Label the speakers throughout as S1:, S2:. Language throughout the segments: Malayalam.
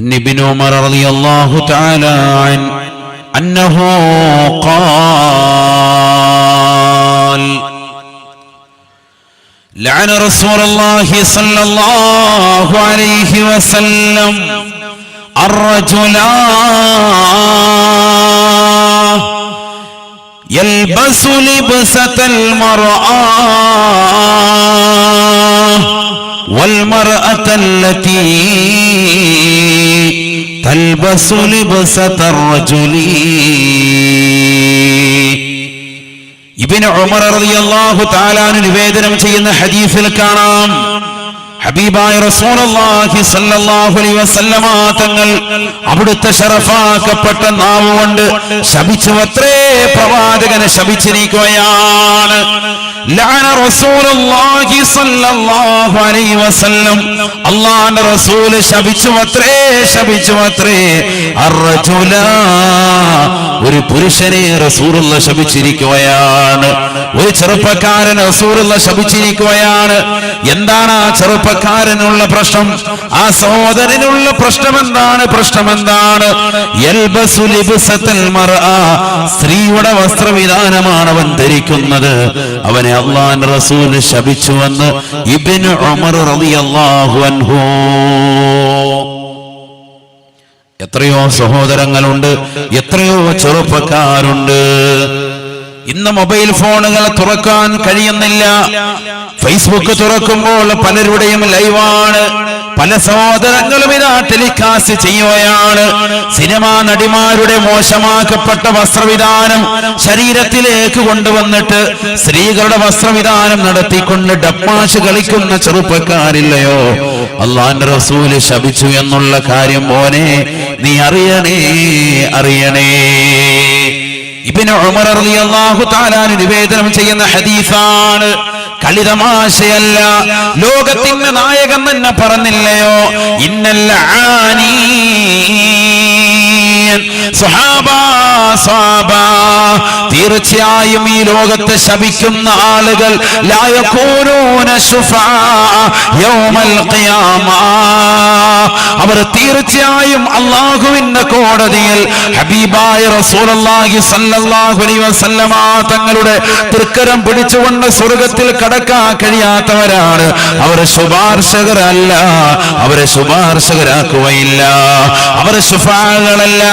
S1: عن ابن عمر رضي الله تعالى عنه أنه قال لعن رسول الله صلى الله عليه وسلم الرجل يلبس لبسة المرأة والمرأة التي تلبس لبسة الرجل. ഇബ്നു ഉമർ റളിയല്ലാഹു തആല അൻഹു നിവേദനം ചെയ്യുന്ന ഹദീസിൽ കാണാം, ഹബീബായ റസൂലുള്ളാഹി സ്വല്ലല്ലാഹു അലൈഹി വസല്ലമ തങ്ങൾ അവിടുത്തെ ശറഫാക്കപ്പെട്ട നാവ് കൊണ്ട് ശപിച്ചുവത്രേ, പ്രവാചകനെ ശപിച്ചിരിക്കുകയാണ്. ലഅന റസൂലുള്ളാഹി സ്വല്ലല്ലാഹു അലൈഹി വസല്ലം, അല്ലാഹുവിന്റെ റസൂൽ ശപിച്ചുവത്രേ അർറജുല, ഒരു പുരുഷനെ റസൂലുള്ള ശപിച്ചിരിക്കുകയാണ്. ഒരു ചെറുപ്പക്കാരൻ റസൂലുള്ള ശപിച്ചിരിക്കുകയാണ്. എന്താണ് ആ ചെറുപ്പക്കാരനുള്ള പ്രശ്നം? ആ സഹോദരനുള്ള പ്രശ്നം എന്താണ്? യൽബസു ലിബ്സത്തൽ മർഅ, സ്ത്രീയുടെ വസ്ത്രവിധാനമാണ് അവൻ ധരിക്കുന്നത്. അവനെ അല്ലാഹുവിന്റെ റസൂൽ ശപിച്ചുവെന്ന് ഇബ്നു ഉമർ റളിയല്ലാഹു അൻഹു. എത്രയോ സഹോദരങ്ങളുണ്ട്, എത്രയോ ചെറുപ്പക്കാരുണ്ട്. ഇന്ന് മൊബൈൽ ഫോണുകൾ തുറക്കാൻ കഴിയുന്നില്ല. ഫേസ്ബുക്ക് തുറക്കുമ്പോൾ പലരുടെയും ലൈവാണ്. പല സഹോദരങ്ങളും ഇതാ ടെലികാസ്റ്റ് ചെയ്യുകയാണ്. സിനിമാ നടിമാരുടെ മോശമാക്കപ്പെട്ട വസ്ത്രവിധാനം ശരീരത്തിലേക്ക് കൊണ്ടുവന്നിട്ട് സ്ത്രീകളുടെ വസ്ത്രവിധാനം നടത്തിക്കൊണ്ട് ഡപ്പാഷ് കളിക്കുന്ന ചെറുപ്പക്കാരില്ലയോ? അല്ലാഹുവിന്റെ റസൂൽ ശപിച്ചു എന്നുള്ള കാര്യം മോനെ നീ അറിയണേ. ഇബ്നു ഉമർ റളിയല്ലാഹു തആല നിവേദനം ചെയ്യുന്ന ഹദീസാണ്, കളിതമാശയല്ല. ലോകത്തിന്റെ നായകൻ തന്നെ പറഞ്ഞില്ലയോ, ഇന്നൽ ആനി സ്വഹാബാ, തീർച്ചയായും ഈ ലോകത്തെ ശപിക്കുന്ന ആളുകൾ ലാ യകൂനൂന ശുഫാ യൗമൽ ഖിയാമ, അവർ തീർച്ചയായും അല്ലാഹുവിന്റെ കോടതിയിൽ ഹബീബായ റസൂലുള്ളാഹി സ്വല്ലല്ലാഹു അലൈഹി വസല്ലമ തങ്ങളുടെ തൃക്കരം പിടിച്ചുകൊണ്ട് സ്വർഗ്ഗത്തിൽ കടക്കാൻ കഴിയാത്തവരാണ്. അവർ ശുപാർശകരല്ല, അവരെ ശുപാർശകരാക്കുകയില്ല, അവർ ശുഫാകളല്ല,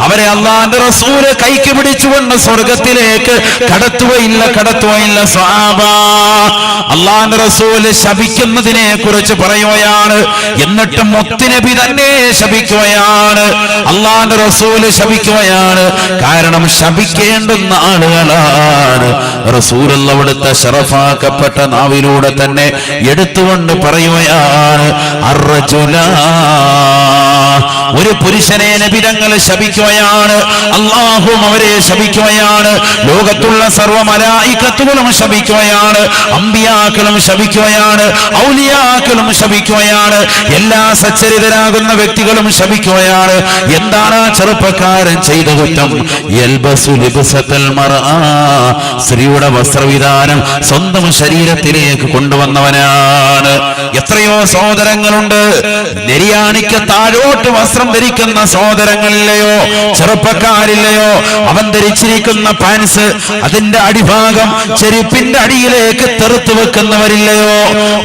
S1: അവരെ അല്ലാഹുവിന്റെ റസൂൽ കൈക്ക് പിടിച്ചുകൊണ്ട് സ്വർഗ്ഗത്തിലേക്ക് കടത്തുകയില്ല. സ്വഹാബാ, അല്ലാഹുവിന്റെ റസൂൽ ശപിക്കുന്നതിനെ കുറിച്ച് പറയുകയാണ്. എന്നിട്ട് മുത്തുനബി തന്നെ ശപിക്കുകയാണ്, അല്ലാഹുവിന്റെ റസൂൽ ശപിക്കുകയാണ്. കാരണം ശപിക്കേണ്ടുന്ന ആളുകളാണ്. റസൂലുള്ള അവിടുത്തെ ശറഫാക്കപ്പെട്ട നാവിലൂടെ തന്നെ എടുത്തുകൊണ്ട് പറയുകയാണ്, അർറജുല, ഒരു പുരുഷനെ നബി തങ്ങൾ ശപിക്കുകയാണ്. അല്ലാഹും അവരെ ശപിക്കുകയാണ്. ലോകത്തുള്ള സർവ്വ മലായികത്തുകളും ശപിക്കുകയാണ്. അമ്പിയാക്കളും ശപിക്കുകയാണ്. ഔലിയാക്കളും ശപിക്കുകയാണ്. എല്ലാ സച്ചരിതരാകുന്ന വ്യക്തികളും ശപിക്കുകയാണ്. എന്താണ് ആ ചെറുപ്പക്കാരൻ ചെയ്ത കുറ്റം? യൽബസു ലിബ്സത്തൽ മർഅ, സ്ത്രീയുടെ വസ്ത്രവിധാനം സ്വന്തം ശരീരത്തിലേക്ക് കൊണ്ടുവന്നവനാണ്. എത്രയോ സഹോദരങ്ങളുണ്ട്, നെരിയാണിക്ക് താഴോട്ട് വസ്ത്രം ധരിക്കുന്ന സഹോദരങ്ങളില്ലയോ, ചെറുപ്പക്കാരില്ലയോ? അവൻ ധരിച്ചിരിക്കുന്ന പാൻസ്, അതിന്റെ അടിഭാഗം ചെരുപ്പിന്റെ അടിയിലേക്ക് തെറുത്തു വെക്കുന്നവരില്ലയോ,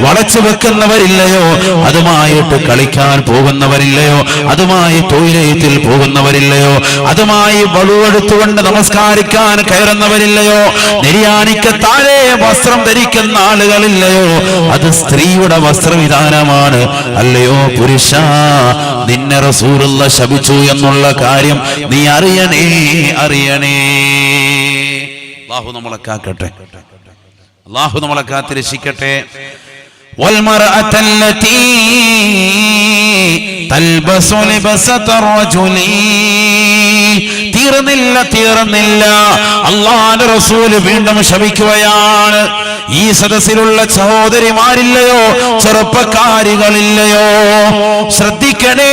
S1: വളച്ചു വെക്കുന്നവരില്ലയോ? അതുമായിട്ട് കളിക്കാൻ പോകുന്നവരില്ലയോ? അതുമായി ടോയ്ലറ്റിൽ പോകുന്നവരില്ലയോ? അതുമായി വളുവെടുത്തുകൊണ്ട് നമസ്കാരിക്കാൻ കയറുന്നവരില്ലയോ? നെരിയാണിക്ക് താഴെ വസ്ത്രം ധരിക്കുന്ന ആളുകളില്ലയോ? അത് സ്ത്രീയുടെ വസ്ത്രവിധാനമാണ്. അല്ലയോ പുരുഷ, നിന്നെ റസൂലുള്ള ശപിച്ചു എന്നുള്ള കാര്യം നീ അറിയണേ. അല്ലാഹു നമ്മളെ കാക്കട്ടെ, അല്ലാഹു നമ്മളെ കാത്തിരക്ഷിക്കട്ടെ. والمرأة التي تلبس لبسة الرجل, തീർന്നില്ല. അല്ലാഹുവിന്റെ റസൂൽ വീണ്ടും ശപിക്കുകയാണ്. ഈ സദസ്സിലുള്ള സഹോദരിമാരില്ലയോ, ചെറുപ്പക്കാരികളില്ലയോ? ശ്രദ്ധിക്കണേ,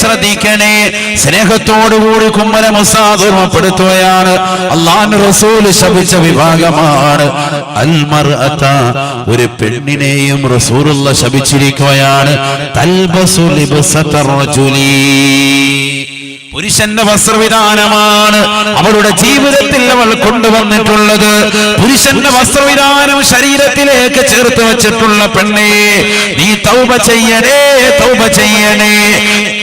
S1: ശ്രദ്ധിക്കണേ. സ്നേഹത്തോടുകൂടി കുമ്മന മുസാദ് ഓർമ്മപ്പെടുത്തുകയാണ്. അല്ലാഹുവിന്റെ റസൂൽ ശപിച്ച വിഭാഗമാണ് അൽമർഅത, ഒരു പെണ്ണിനെയും റസൂലുള്ളാഹി ശപിച്ചിരിക്കുകയാണ്. തൽബസു ലിബ്സത റജുലി, പുരുഷന്റെ വസ്ത്രവിധാനമാണ് അവളുടെ ജീവിതത്തിൽ അവൾ കൊണ്ടുവന്നിട്ടുള്ളത്. പുരുഷന്റെ വസ്ത്രവിധാനം ശരീരത്തിലേക്ക് ചേർത്ത് വെച്ചിട്ടുള്ള പെണ്ണേ, നീ തൗബ ചെയ്യണേ, തൗബ ചെയ്യണേ.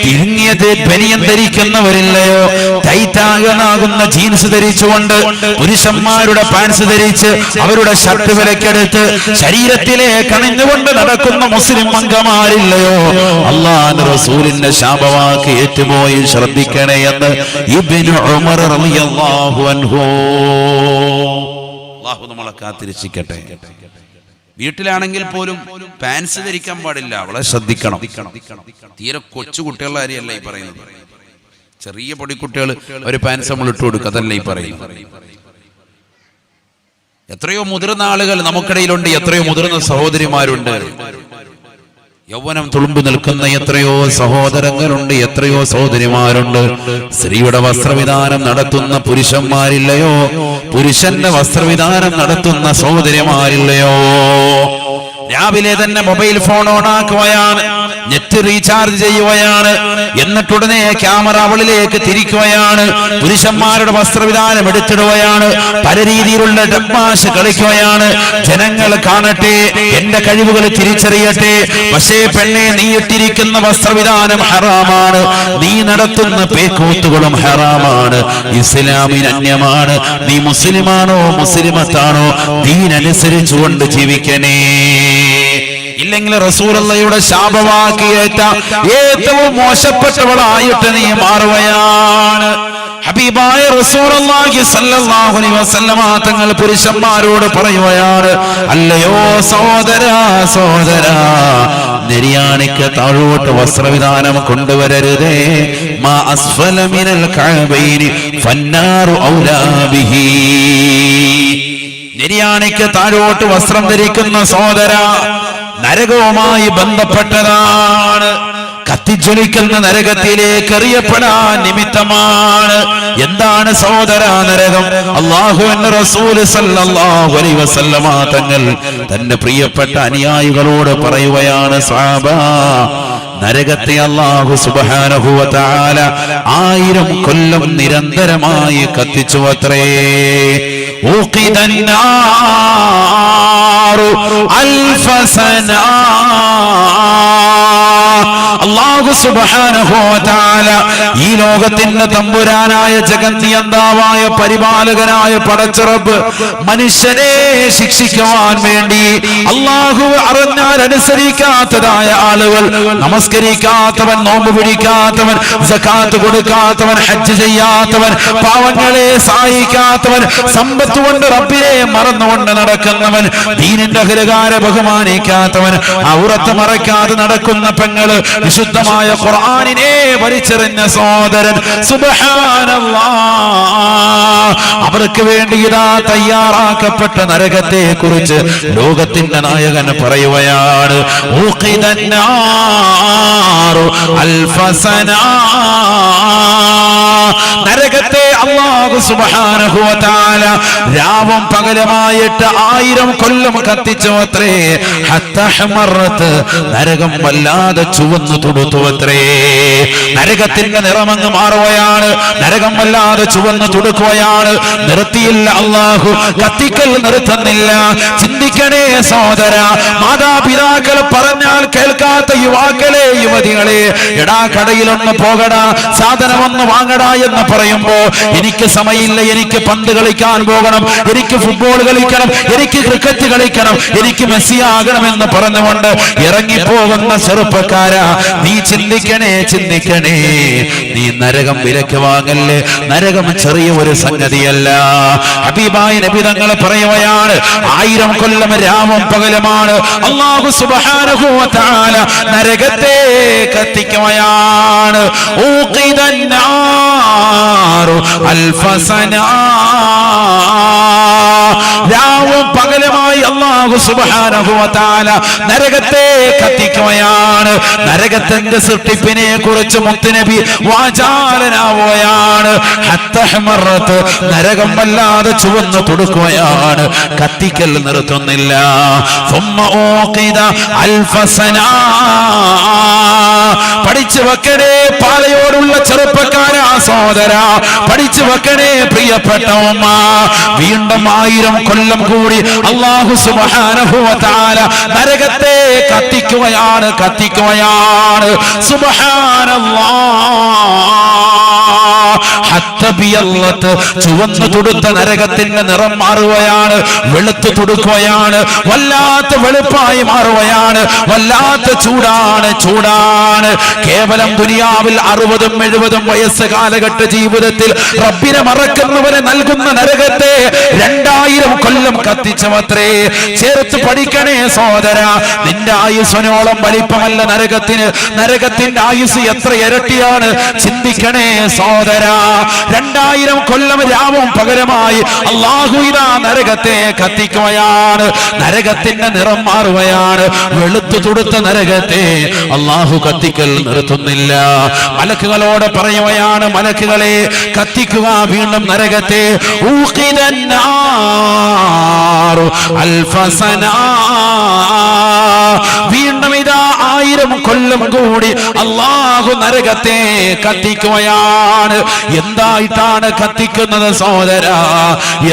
S1: തിരിഞ്ഞത് ബനിയൻ ധരിക്കുന്നവരില്ലയോ, ടൈറ്റാകുന്ന ജീൻസ് ധരിച്ചുകൊണ്ട് പുരുഷന്മാരുടെ പാൻസ് ധരിച്ച് അവരുടെ ഷർട്ട് വിലക്കെടുത്ത് ശരീരത്തിലേക്ക് അണിഞ്ഞുകൊണ്ട് നടക്കുന്ന മുസ്ലിം അംഗമാരില്ലയോ? അല്ലാഹുവിന്റെ റസൂലിന്റെ ശാപവാക്ക് ഏറ്റുപോയി ശ്രദ്ധിക്കണേ എന്ന് ഇബ്നു ഉമർ റളിയല്ലാഹു അൻഹു. അല്ലാഹു നമ്മളെ കാത്തിരക്ഷിക്കട്ടെ. വീട്ടിലാണെങ്കിൽ പോലും പാൻസ് ധരിക്കാൻ പാടില്ല, അവളെ ശ്രദ്ധിക്കണം. തീരെ കൊച്ചു കുട്ടികളുടെ കാര്യമല്ല ഈ പറയുന്നത്. ചെറിയ പൊടിക്കുട്ടികൾ ഒരു പാൻസ് നമ്മൾ ഇട്ട് കൊടുക്കുക, അതല്ല ഈ പറയുന്നത്. എത്രയോ മുതിർന്ന ആളുകൾ നമുക്കിടയിലുണ്ട്, എത്രയോ മുതിർന്ന സഹോദരിമാരുണ്ട്. യൗവനം തുളുമ്പി നിൽക്കുന്ന എത്രയോ സഹോദരങ്ങളുണ്ട്, എത്രയോ സഹോദരിമാരുണ്ട്. സ്ത്രീയുടെ വസ്ത്രവിധാനം നടത്തുന്ന പുരുഷന്മാരില്ലയോ, പുരുഷന്റെ വസ്ത്രവിധാനം നടത്തുന്ന സഹോദരിമാരില്ലയോ? രാവിലെ തന്നെ മൊബൈൽ ഫോൺ ഓൺ ആക്കുകയാണ്, നെറ്റ് റീചാർജ് ചെയ്യുകയാണ്, എന്നിട്ടുടനെ ക്യാമറ അവളിലേക്ക് തിരിക്കുകയാണ്, പുരുഷന്മാരുടെ വസ്ത്രവിധാനം എടുത്തിടുകയാണ്, പല രീതിയിലുള്ള ഡബ്ബാഷ് കളിക്കുകയാണ്. ജനങ്ങൾ കാണട്ടെ, എന്റെ കഴിവുകൾ തിരിച്ചറിയട്ടെ. പക്ഷേ പെണ്ണെ, നീ ഇട്ടിരിക്കുന്ന വസ്ത്രവിധാനം ഹറാമാണ്, നീ നടത്തുന്ന പേക്കൂത്തുകളും ഹറാമാണ്, ഇസ്ലാമിന് അന്യമാണ്. നീ മുസ്ലിമാണോ മുസ്ലിമത്താണോ, ദീനനുസരിച്ചുകൊണ്ട് ജീവിക്കണേ. ഇല്ലെങ്കിൽ റസൂലുള്ളാഹിയുടെ ശാപവാക്കിയേറ്റ ഏറ്റവും മോശപ്പെട്ടവളായിട്ട് നീ മാറുകയാണ്. ഹബീബായ റസൂലുള്ളാഹി സ്വല്ലല്ലാഹു അലൈഹി വസല്ലമ തങ്ങൾ പുരുഷന്മാരോട് പറയുകയാണ്, അല്ലയോ സഹോദരാ, സഹോദരാ, നിര്യാണിക്ക് താഴോട്ട് വസ്ത്രവിധാനം കൊണ്ടുവരരുതേ. മാ അസ്ഫല മിനൽ കഅബൈനി ഫന്നാറു ഔലാ ബിഹി. നിര്യാണിക്ക് താഴോട്ട് വസ്ത്രം ധരിക്കുന്ന സഹോദര, നരകവുമായി ബന്ധപ്പെട്ടതാണ്. കത്തിജ്വലിക്കുന്ന നരകത്തിലേക്ക് എറിയപ്പെടാൻ നിമിത്തമാണ്. എന്താണ് സഹോദര നരകം? അല്ലാഹുവിന്റെ റസൂൽ സല്ലല്ലാഹു അലൈഹി വസല്ലമ തങ്ങൾ തന്റെ പ്രിയപ്പെട്ട അനുയായികളോട് പറയുകയാണ്, സ്വഹാബാ, നരകത്തെ അല്ലാഹു സുബ്ഹാനഹു വ തആല 1000 കൊല്ലം നിരന്തരമായി കത്തിച്ചു അത്രേ. ഊഖിദന്നാറു അൽഫ സനാ. അല്ലാഹു സുബ്ഹാനഹു വ തആല ഈ ലോകത്തിന്റെ തമ്പുരാനായ ജഗന്നിയന്താവായ പരിപാലകനായ പടച്ചറബ് മനുഷ്യനെ ശിക്ഷിക്കുവാൻ വേണ്ടി അല്ലാഹു അറിഞ്ഞാൽ അനുസരിക്കാത്തതായ ആളുകൾ, നമസ്കരിക്കാത്തവൻ, നോമ്പ് പിടിക്കാത്തവൻ, സകാത്ത് കൊടുക്കാത്തവൻ, ഹജ്ജ് ചെയ്യാത്തവൻ, പാവങ്ങളെ സഹായിക്കാത്തവൻ, സമ്പത്ത് കൊണ്ട് റബ്ബിനെ മറന്നുകൊണ്ട് നടക്കുന്നവൻ, ദീനിന്റെ അഹ്ലുകാരെ ബഹുമാനിക്കാത്തവൻ, ഔറത്ത് മറയ്ക്കാതെ നടക്കുന്ന പെങ്ങള്, വിശുദ്ധമായ ഖുർആനിനെ വലിച്ചെറിഞ്ഞ സഹോദരൻ, സുബ്ഹാനല്ലാഹ്, അവർക്ക് വേണ്ടി ഇതാ തയ്യാറാക്കപ്പെട്ട നരകത്തെ കുറിച്ച് ലോകത്തിന്റെ നായകൻ പറയുകയാണ്. നരകത്തെ അല്ലാഹു സുബ്ഹാനഹു വ തആല രാവും പകലുമായിട്ട് 1000 കൊല്ലം കത്തിച്ചു അത്രേ. ഹത്തഹമറത്ത്, നരകം വല്ലാതെ ചുവന്നു തുടുത്തു അത്രേ. നരകത്തിന്റെ നിറമങ്ങ് മാറുകയാണ്, നരകം വല്ലാതെ ചുവന്നു തുടുക്കുകയാണ്. നിർത്തിയില്ല അല്ലാഹു, കത്തിക്കൽ നിർത്തുന്നില്ല. ചിന്തിക്കണേ സഹോദര, മാതാപിതാക്കൾ പറഞ്ഞാൽ കേൾക്കാത്ത യുവാക്കളെ, യുവതികളെ, എടാ കടയിലൊന്ന് പോകടാ, സാധനമൊന്ന് വാങ്ങടാ എന്ന് പറയുമ്പോ, എനിക്ക് സമയമില്ല, എനിക്ക് പന്ത് കളിക്കാൻ പോകണം, എനിക്ക് ഫുട്ബോൾ കളിക്കണം, എനിക്ക് ക്രിക്കറ്റ് കളിക്കണം, എനിക്ക് മെസ്സി ആകണമെന്ന് പറഞ്ഞുകൊണ്ട് ഇറങ്ങിപ്പോകുന്ന ചെറുപ്പക്കാരാ, നീ ചിന്തിക്കണേ, ചിന്തിക്കണേ. നീ നരകം വിലക്ക് വാങ്ങല്ലേ. നരകം ചെറിയ ഒരു സംഗതിയല്ല. ഹബീബായ നബി തങ്ങൾ പറയുകയാണ്, 1000 കൊല്ലം രാവും പകലുമാണ് അല്ലാഹു സുബ്ഹാനഹു വ തആല നരകത്തെ കത്തിക്കുകയാണ്. ഊഖിദന്നാറു അൽഫ സനാ. രാവും പകലുമായി അല്ലാഹു അല്ലാഹു സുബ്ഹാനഹു വ തആല നരകത്തെ കത്തിക്കുകയാണ്. നരകത്തിന്റെ സൃഷ്ടിപ്പിനെ കുറിച്ച് മുത്തുനബി വാചാലനാവുകയാണ്. ഹത്തഹ്മറത്ത് നരകം വല്ലാതെ ചുവന്നു തുടുക്കുകയാണ്. കത്തിക്കൽ നിർത്തുന്നില്ല. ثم اوقد الف سنه പഠിച്ചു വെക്കണേ പാലയോടുള്ള ചെറുപ്പക്കാരാ സഹോദര, പഠിച്ചു വെക്കണേ പ്രിയപ്പെട്ട ഉമ്മ. വീണ്ടും 1000 കൊല്ലം കൂടി അല്ലാഹു സുബ്ഹാനഹു വ തആല നരകത്തെ കത്തിക്കുകയാണ്. ചുവന്നു തുടുത്ത നരകത്തിന്റെ നിറം മാറുകയാണ്, വെളുത്തു തുടുക്കുകയാണ്, വല്ലാത്ത വെളുപ്പായി മാറുകയാണ്, വല്ലാത്ത ചൂടാണ്. കേവലം ദുനിയാവിൽ 60-70 വയസ്സ് കാലഘട്ട ജീവിതത്തിൽ റബ്ബിനെ മറക്കുന്നവരെ നൽകുന്ന നരകത്തെ 2000 കൊല്ലം കത്തിച്ചവത്രേ. ചേർത്ത് പഠിക്കണേ സഹോദര, നിന്റെ ആയുസ്സിനോളം വലിപ്പമല്ല നരകത്തിന്. നരകത്തിന്റെ ആയുസ് എത്ര ഇരട്ടിയാണ് ചിന്തിക്കണേ സഹോദര. 2000 കൊല്ലം രാവും പകരമായി അല്ലാഹു ഇതാ നരകത്തെ കത്തിക്കുകയാണ്. നരകത്തിന്റെ നിറം മാറുകയാണ്, വെളുത്തു തുടുത്ത നരകത്തെ അല്ലാഹു കത്തിക്കൽ നിർത്തുന്നില്ല. മലക്കുകളോട് പറയുകയാണ്, മലക്കുകളെ കത്തിക്കുക വീണ്ടും നരകത്തെ. വീണ്ടും ഇതാ 1000 കൊല്ലം കൂടി അല്ലാഹു നരകത്തെ കത്തിക്കുകയാണ്. എന്തായിട്ടാണ് കത്തിക്കുന്നത് സഹോദര?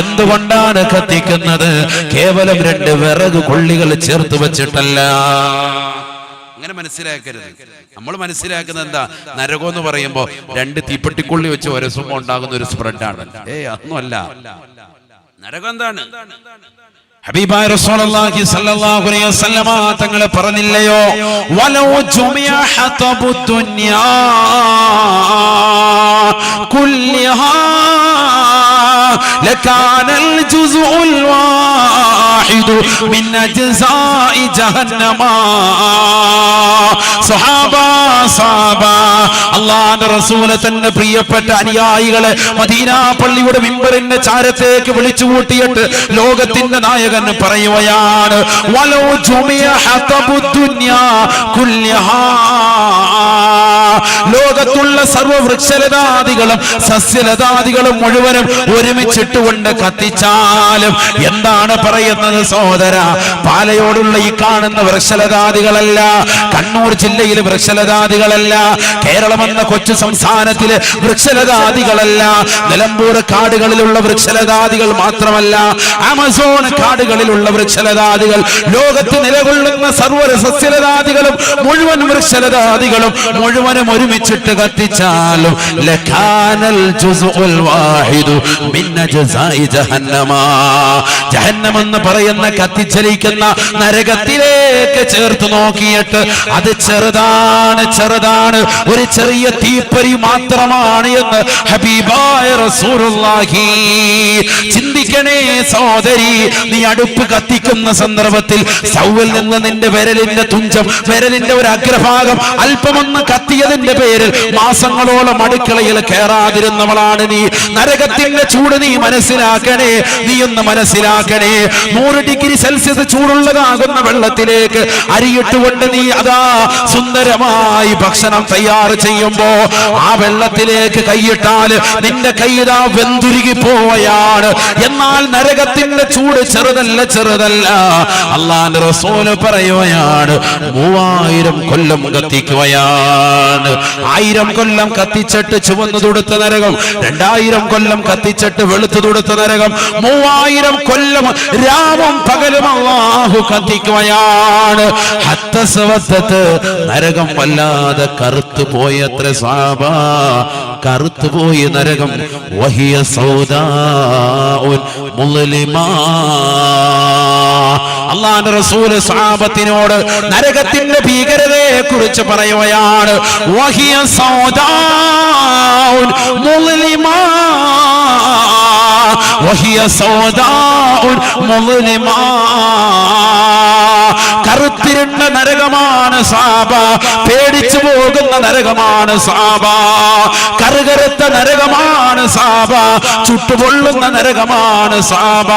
S1: എന്തുകൊണ്ടാണ് കത്തിക്കുന്നത്? കേവലം 2 വിറക് കൊള്ളികൾ ചേർത്ത് വെച്ചിട്ടല്ല. അങ്ങനെ മനസ്സിലാക്കരുത്. നമ്മൾ മനസ്സിലാക്കുന്നത് എന്താ? നരകം എന്ന് പറയുമ്പോ 2 തീപ്പെട്ടിക്കൊള്ളി വെച്ച് ഒരസുമ്പോ ഉണ്ടാകുന്ന ഒരു സ്പ്രെഡാണ്. അതൊന്നുമല്ല. നരകം എന്താണ്? ഹബീബായ റസൂലുള്ളാഹി സ്വല്ലല്ലാഹു അലൈഹി വസല്ലമ തങ്ങൾ പറഞ്ഞില്ലയോ, വലൗ ജുമിഅ ഹതബു ദുനിയാ കുല്ലിഹാ ലകാനൽ ജുസ്ഉൽ വാഹിദു മിൻ അജ്സാഇ ജഹന്നമ. സഹാബ അല്ലാഹുവിന്റെ റസൂൽ തന്റെ പ്രിയപ്പെട്ട അനുയായികളെ മദീന പള്ളിയുടെ മിമ്പറിന്റെ ചാരത്തേക്ക് വിളിച്ചു കൂട്ടിയിട്ട് ലോകത്തിന്റെ നായകൻ പറയുകയാണ്, വലൗ ജുമിഅ ഹതബു ദുനിയാ കുല്ലിഹാ. ലോകത്തുള്ള സർവ്വ വൃക്ഷലതാദികളും സസ്യലതാദികളും മുഴുവനും ഒരുമിച്ചിട്ടുകൊണ്ട് കത്തിച്ചാലും എന്താണ് പറയുന്നത് സഹോദര? പാലയോടുള്ള ഈ കാണുന്ന വൃക്ഷലതാദികളല്ല, കണ്ണൂർ ജില്ലയിലെ വൃക്ഷലതാദികളല്ല, കേരളം എന്ന കൊച്ചു സംസ്ഥാനത്തിലെ വൃക്ഷലതാദികളല്ല, നിലമ്പൂർ കാടുകളിലുള്ള വൃക്ഷലതാദികൾ മാത്രമല്ല, ആമസോൺ കാടുകളിലുള്ള വൃക്ഷലതാദികൾ, ലോകത്ത് നിലകൊള്ളുന്ന സർവ്വ സസ്യലതാദികളും മുഴുവൻ വൃക്ഷലതാദികളും മുഴുവനും ഒരുമിച്ചിട്ട് കത്തിച്ചാലും ലകാനൽ ജുസ്ഉൽ വാഹിദു മിൻ അജ്സാഇ ജഹന്നമ. ജഹന്നം എന്ന് പറയുന്ന കത്തിച്ചലിക്കുന്ന നരകത്തിലേക്ക് ചേർത്ത് നോക്കിയിട്ട് അത് ചെറുതാണ്, ഒരു ചെറിയ തീപ്പരി മാത്രമാണ് എന്ന് ഹബീബായ റസൂലുള്ളാഹി. ചിന്തിക്കണേ സഹോദരി, നീ അടുപ്പ് കത്തിക്കുന്ന സന്ദർഭത്തിൽ സൗവിൽ നിന്ന് നിന്റെ വിരലിന്റെ തുഞ്ചം, വിരലിന്റെ ഒരു അഗ്രഭാഗം അല്പമൊന്ന് കത്തിയതിന്റെ പേരിൽ മാസങ്ങളോളം അടുക്കളയിൽ കയറാതിരുന്നവളാണ് നീ. നരകത്തിന്റെ ചൂട് നീ മനസ്സിലാക്കണേ, നീ ഒന്ന് മനസ്സിലാക്കണേ. 100 ഡിഗ്രി സെൽഷ്യസ് ചൂടുള്ളതാകുന്ന വെള്ളത്തിലേക്ക് അരിയിട്ടുകൊണ്ട് നീ അതാ സുന്ദരമായി ഭക്ഷണം തയ്യാർ ചെയ്യുമ്പോ ആ വെള്ളത്തിലേക്ക് കൈയിട്ടാൽ നിന്റെ കൈതാ വെന്തുരുകി പോവുകയാണ്. എന്നാൽ നരകത്തിന്റെ ചൂട് ചെറുതല്ല. അല്ലാഹുവിന്റെ റസൂൽ പറയുകയാണ്, 3000 കൊല്ലം കത്തിക്കുകയാണ്. 1000 കൊല്ലം കത്തിച്ചിട്ട് ചുവന്നു തുടുത്ത നരകം, 2000 കൊല്ലം കത്തിച്ചിട്ട് വെളുത്തു തുടുത്ത നരകം, 3000 കൊല്ലം രാവും പകലും അല്ലാഹു കത്തിക്കുകയാണ്. നരകം വല്ലാതെ കറുത്തുപോയത്ര സ്വഹാബ, കറുത്തുപോയി നരകം. വഹിയ സൗദാഉൻ മുളിമാ. അല്ലാഹുവിന്റെ റസൂൽ സ്വഹാബത്തിനോട് നരകത്തിന്റെ ഭീകരതയെ കുറിച്ച് പറയുകയാണ്. വഹിയ സൗദാഉൻ മുളിമാ. വഹിയ സൗദാഉൻ മുളിമാ. കറുത്തിരുണ്ട നരകമാണ് സാബ, പേടിച്ചു പോകുന്ന നരകമാണ് സാബ. കറുകറുത്ത നരകമാണ് സാബ, ചുട്ടുപൊള്ളുന്ന നരകമാണ് സാബ.